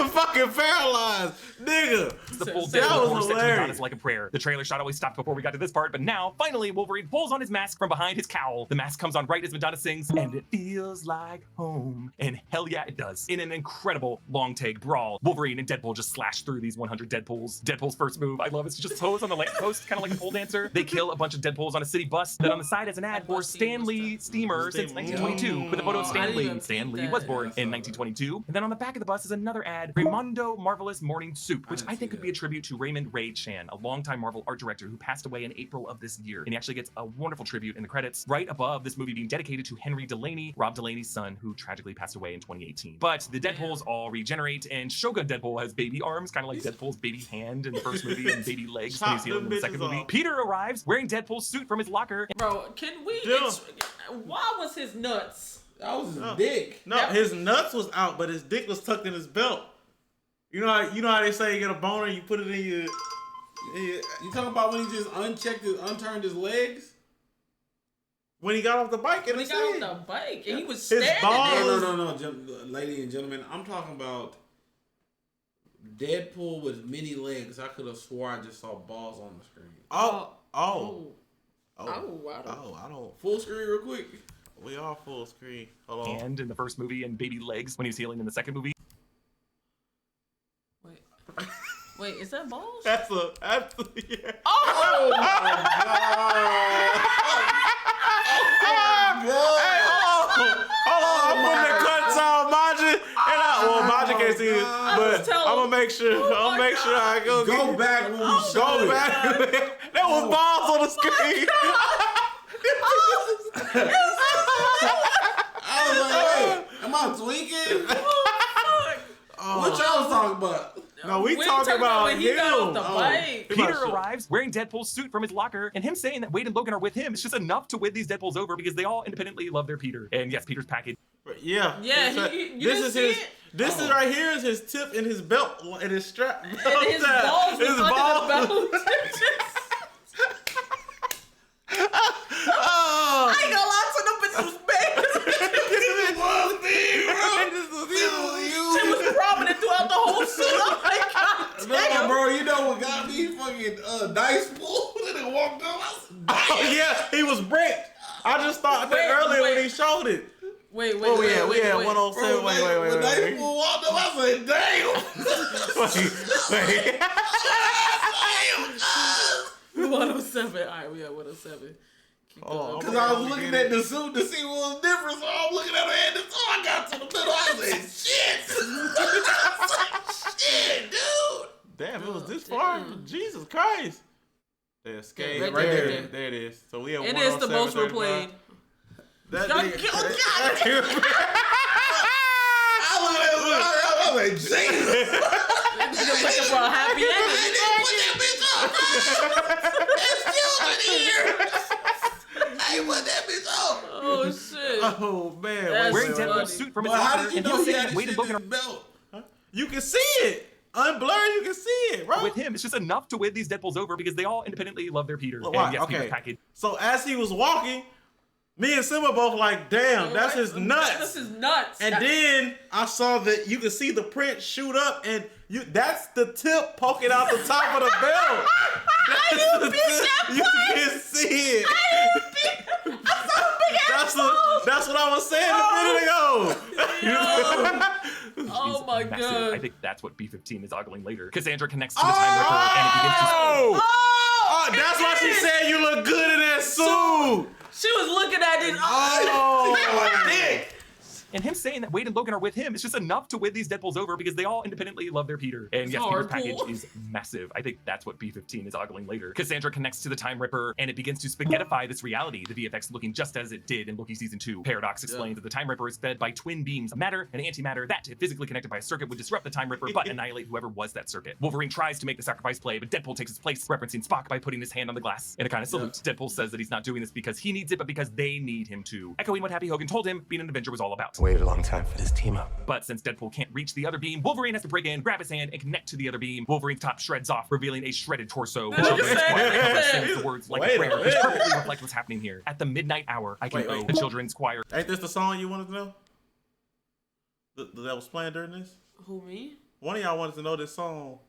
fucking paralyzed, nigga. The full that Deadpool was Corps hilarious. is like a prayer. The trailer shot always stopped before we got to this part, but now, finally, Wolverine pulls on his mask from behind his cowl. The mask comes on right as Madonna sings, and it feels like home. And hell yeah, it does. In an incredible long-take brawl, Wolverine and Deadpool just slash through these 100 Deadpools. Deadpool's first move, I love it, it's just pose on the lamppost, kind of like a pole dancer. They kill a bunch of Deadpools on a city bus that on the side has an ad for Stanley Steamer since 1922, with a photo of Stanley. Stanley was born in 1922. And then on the back of the bus is another ad, Raimondo Marvelous Morning Soup, which I think could be a tribute to Raymond Ray Chan, a longtime Marvel art director who passed away in April of this year. And he actually gets a wonderful tribute in the credits right above this movie being dedicated to Henry Delaney, Rob Delaney's son, who tragically passed away in 2018. But the Deadpools all regenerate, and Shogun Deadpool has baby arms, kind of like Deadpool's baby hand in the first movie and baby legs when he's healed in the second movie. Peter arrives wearing Deadpool's suit from his locker. Bro, can we... Why was his nuts? That was his dick. No, his nuts was out, but his dick was tucked in his belt. You know how they say you get a boner, you put it in your. You talking about when he just unturned his legs? When he got off the bike, when he got off the bike, and he was standing there. No, ladies and gentlemen, I'm talking about Deadpool with many legs. I could have swore I just saw balls on the screen. I don't. Full screen real quick. We are full screen. Hold on. And in the first movie, and baby legs when he was healing in the second movie. Wait, is that balls? That's yeah. Oh my God! Hold on, I'm putting the cuts on Maja, and Maja can't see it, but I'm gonna make sure. I'll make sure I go back when we show it. There was balls on the screen. I was like, wait, am I tweaking? What y'all was talking about? No, we talking about when he got off the bike. Peter arrives wearing Deadpool's suit from his locker, and him saying that Wade and Logan are with him is just enough to win these Deadpools over because they all independently love their Peter. And yes, Peter's package. Yeah. This is his. This is right here is his tip in his belt and his strap. And his balls was under the belt. I ain't gonna lie to them bitches was big. It was big, bro. Shit was prominent throughout the whole suit. I'm like, God damn. No, bro, you know what got me fucking dice pool? Then walked up. Oh yeah, he was bricked. I just thought that earlier when he showed it. Wait. We had 107. Wait. When dice pool walked up, I said, damn. 107. All right, we at 107. Because I was looking at the suit to see what was different, so I'm looking at her head, so I got to the middle. I said, shit, dude. Damn, it was this far? Jesus Christ. The escape. Right Right there. there. There it is. So we have It is the most replayed. That God, nigga. I was like, Jesus. Nigga looking for a happy ending. Hey, what that bitch up? Oh shit. Oh man. That's Wearing funny. Deadpool's suit from his But how locker, did you and know he's he saying had Wade and shit in Logan his belt? You can see it. Unblurred, you can see it, bro. with him. It's just enough to win these Deadpools over because they all independently love their Peter. Well, And yes, okay. Peter's package. So as he was walking, me and Simba both like, damn, that's his nuts. This is nuts. And then I saw that you can see the print shoot up, and that's the tip poking out the top of the belt. You can see it. That's what I was saying a minute ago. Oh my Massive. god. I think that's what B-15 is ogling later. Cassandra connects to the Time Ripper and it begins to... Oh, that's why she said you look good in that suit. She was looking at it. Oh, dick. And him saying that Wade and Logan are with him is just enough to win these Deadpools over because they all independently love their Peter. And yes, Peter's package is massive. I think that's what B-15 is ogling later. Cassandra connects to the Time Ripper and it begins to spaghettify this reality, the VFX looking just as it did in Loki Season 2. Paradox explains that the Time Ripper is fed by twin beams of matter and antimatter that, if physically connected by a circuit, would disrupt the Time Ripper but annihilate whoever was that circuit. Wolverine tries to make the sacrifice play, but Deadpool takes his place, referencing Spock by putting his hand on the glass in a kind of salute. Deadpool says that he's not doing this because he needs it, but because they need him to, echoing what Happy Hogan told him being an Avenger was all about. Waited a long time for this team up. But since Deadpool can't reach the other beam, Wolverine has to break in, grab his hand, and connect to the other beam. Wolverine's top shreds off, revealing a shredded torso. The words like a prayer, which perfectly reflect what's happening here. At the midnight hour, I can owe the children's choir. Ain't this the song you wanted to know? That was playing during this? Who, me? One of y'all wanted to know this song.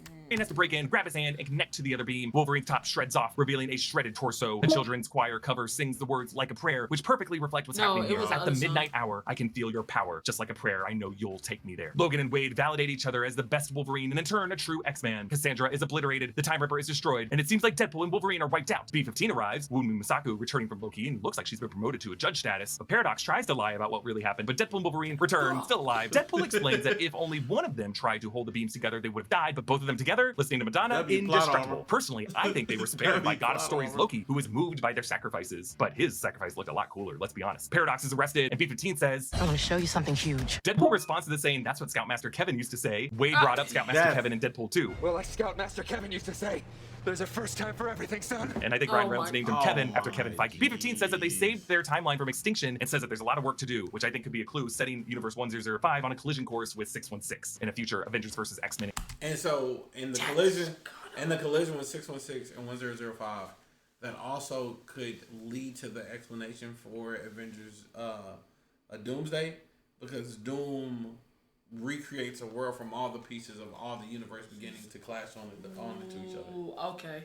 Wolverine has to break in, grab his hand, and connect to the other beam. Wolverine's top shreds off, revealing a shredded torso. The children's choir cover sings the words like a prayer, which perfectly reflect what's happening here. At the midnight hour, I can feel your power. Just like a prayer, I know you'll take me there. Logan and Wade validate each other as the best Wolverine, and in turn, a true X-Man. Cassandra is obliterated, the Time Ripper is destroyed, and it seems like Deadpool and Wolverine are wiped out. B-15 arrives, Wunmi Masaku returning from Loki, and looks like she's been promoted to a judge status. But Paradox tries to lie about what really happened, but Deadpool and Wolverine return, still alive. Deadpool explains that if only one of them tried to hold the beams together, they would have died, but both of them together, listening to Madonna, indestructible. Personally, I think they were spared by God of Stories Loki, who was moved by their sacrifices. But his sacrifice looked a lot cooler, let's be honest. Paradox is arrested, and B-15 says, I want to show you something huge. Deadpool responds to this saying, that's what Scoutmaster Kevin used to say. Wade brought up Scoutmaster Kevin in Deadpool 2. Well, like Scoutmaster Kevin used to say, there's a first time for everything, son. And I think Ryan Reynolds named him Kevin after Kevin Feige. B-15 says that they saved their timeline from extinction and says that there's a lot of work to do, which I think could be a clue setting Universe 1005 on a collision course with 616 in a future Avengers vs. X-Men. And so in the collision with 616 and 1005, that also could lead to the explanation for Avengers a Doomsday, because Doom recreates a world from all the pieces of all the universe beginning to clash onto each other. Ooh, okay.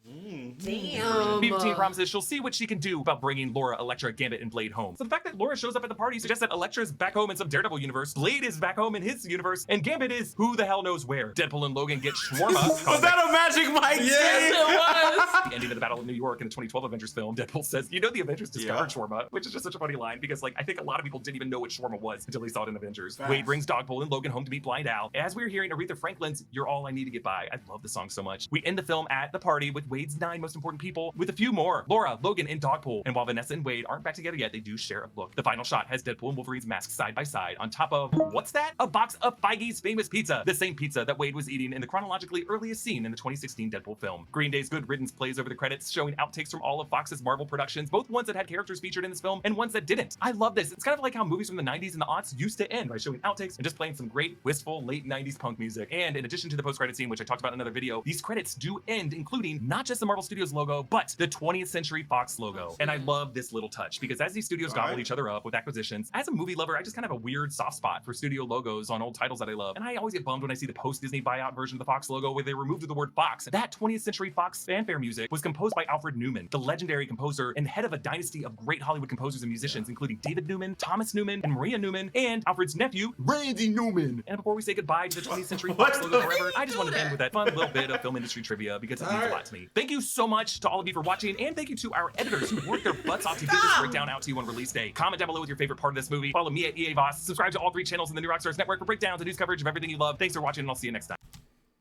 Damn. B-15 promises she'll see what she can do about bringing Laura, Elektra, Gambit, and Blade home. So the fact that Laura shows up at the party suggests that Elektra's back home in some Daredevil universe, Blade is back home in his universe, and Gambit is who the hell knows where. Deadpool and Logan get shawarma. Was that a Magic Mike? Yes, it was. The ending of the Battle of New York in the 2012 Avengers film, Deadpool says, you know the Avengers discovered shawarma, which is just such a funny line because like I think a lot of people didn't even know what shawarma was until they saw it in Avengers. Wade brings Dogpole and Logan home to meet Blind Al. As we're hearing Aretha Franklin's You're All I Need to Get By. I love the song so much. We end the film at the party with Wade's 9 most important people with a few more, Laura, Logan, and Dogpole. And while Vanessa and Wade aren't back together yet, they do share a look. The final shot has Deadpool and Wolverine's masks side by side on top of, what's that? A box of Feige's famous pizza. The same pizza that Wade was eating in the chronologically earliest scene in the 2016 Deadpool film. Green Day's Good Riddance plays over the credits, showing outtakes from all of Fox's Marvel productions, both ones that had characters featured in this film and ones that didn't. I love this. It's kind of like how movies from the 90s and the aughts used to end by showing outtakes and just playing some great, wistful, late 90s punk music. And in addition to the post-credit scene, which I talked about in another video, these credits do end, including not just the Marvel Studios logo, but the 20th Century Fox logo. And I love this little touch because as these studios gobble each other up with acquisitions, as a movie lover, I just kind of have a weird soft spot for studio logos on old titles that I love. And I always get bummed when I see the post-Disney buyout version of the Fox logo where they removed the word Fox. That 20th Century Fox fanfare music was composed by Alfred Newman, the legendary composer and head of a dynasty of great Hollywood composers and musicians, including David Newman, Thomas Newman, and Maria Newman, and Alfred's nephew, Randy Newman. And before we say goodbye to the 20th Century Fox logo forever, I just wanted to end with that fun little bit of film industry trivia because it means a lot to me. Thank you so much to all of you for watching, and thank you to our editors who worked their butts off to get this breakdown out to you on release day. Comment down below with your favorite part of this movie. Follow me at EA Voss. Subscribe to all 3 channels in the New Rockstars Network for breakdowns and news coverage of everything you love. Thanks for watching, and I'll see you next time.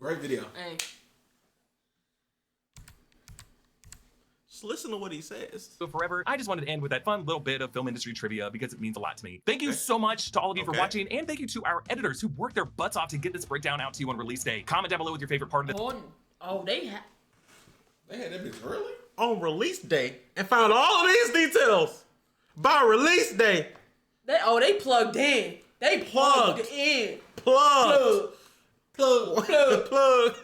Great video. Hey. Just listen to what he says. So forever, I just wanted to end with that fun little bit of film industry trivia because it means a lot to me. Thank you so much to all of you for watching, and thank you to our editors who worked their butts off to get this breakdown out to you on release day. Comment down below with your favorite part of the— Oh, they had that bitch early? On release day and found all of these details by release day. They plugged in. They plugged in. Plug. Plug. Plug.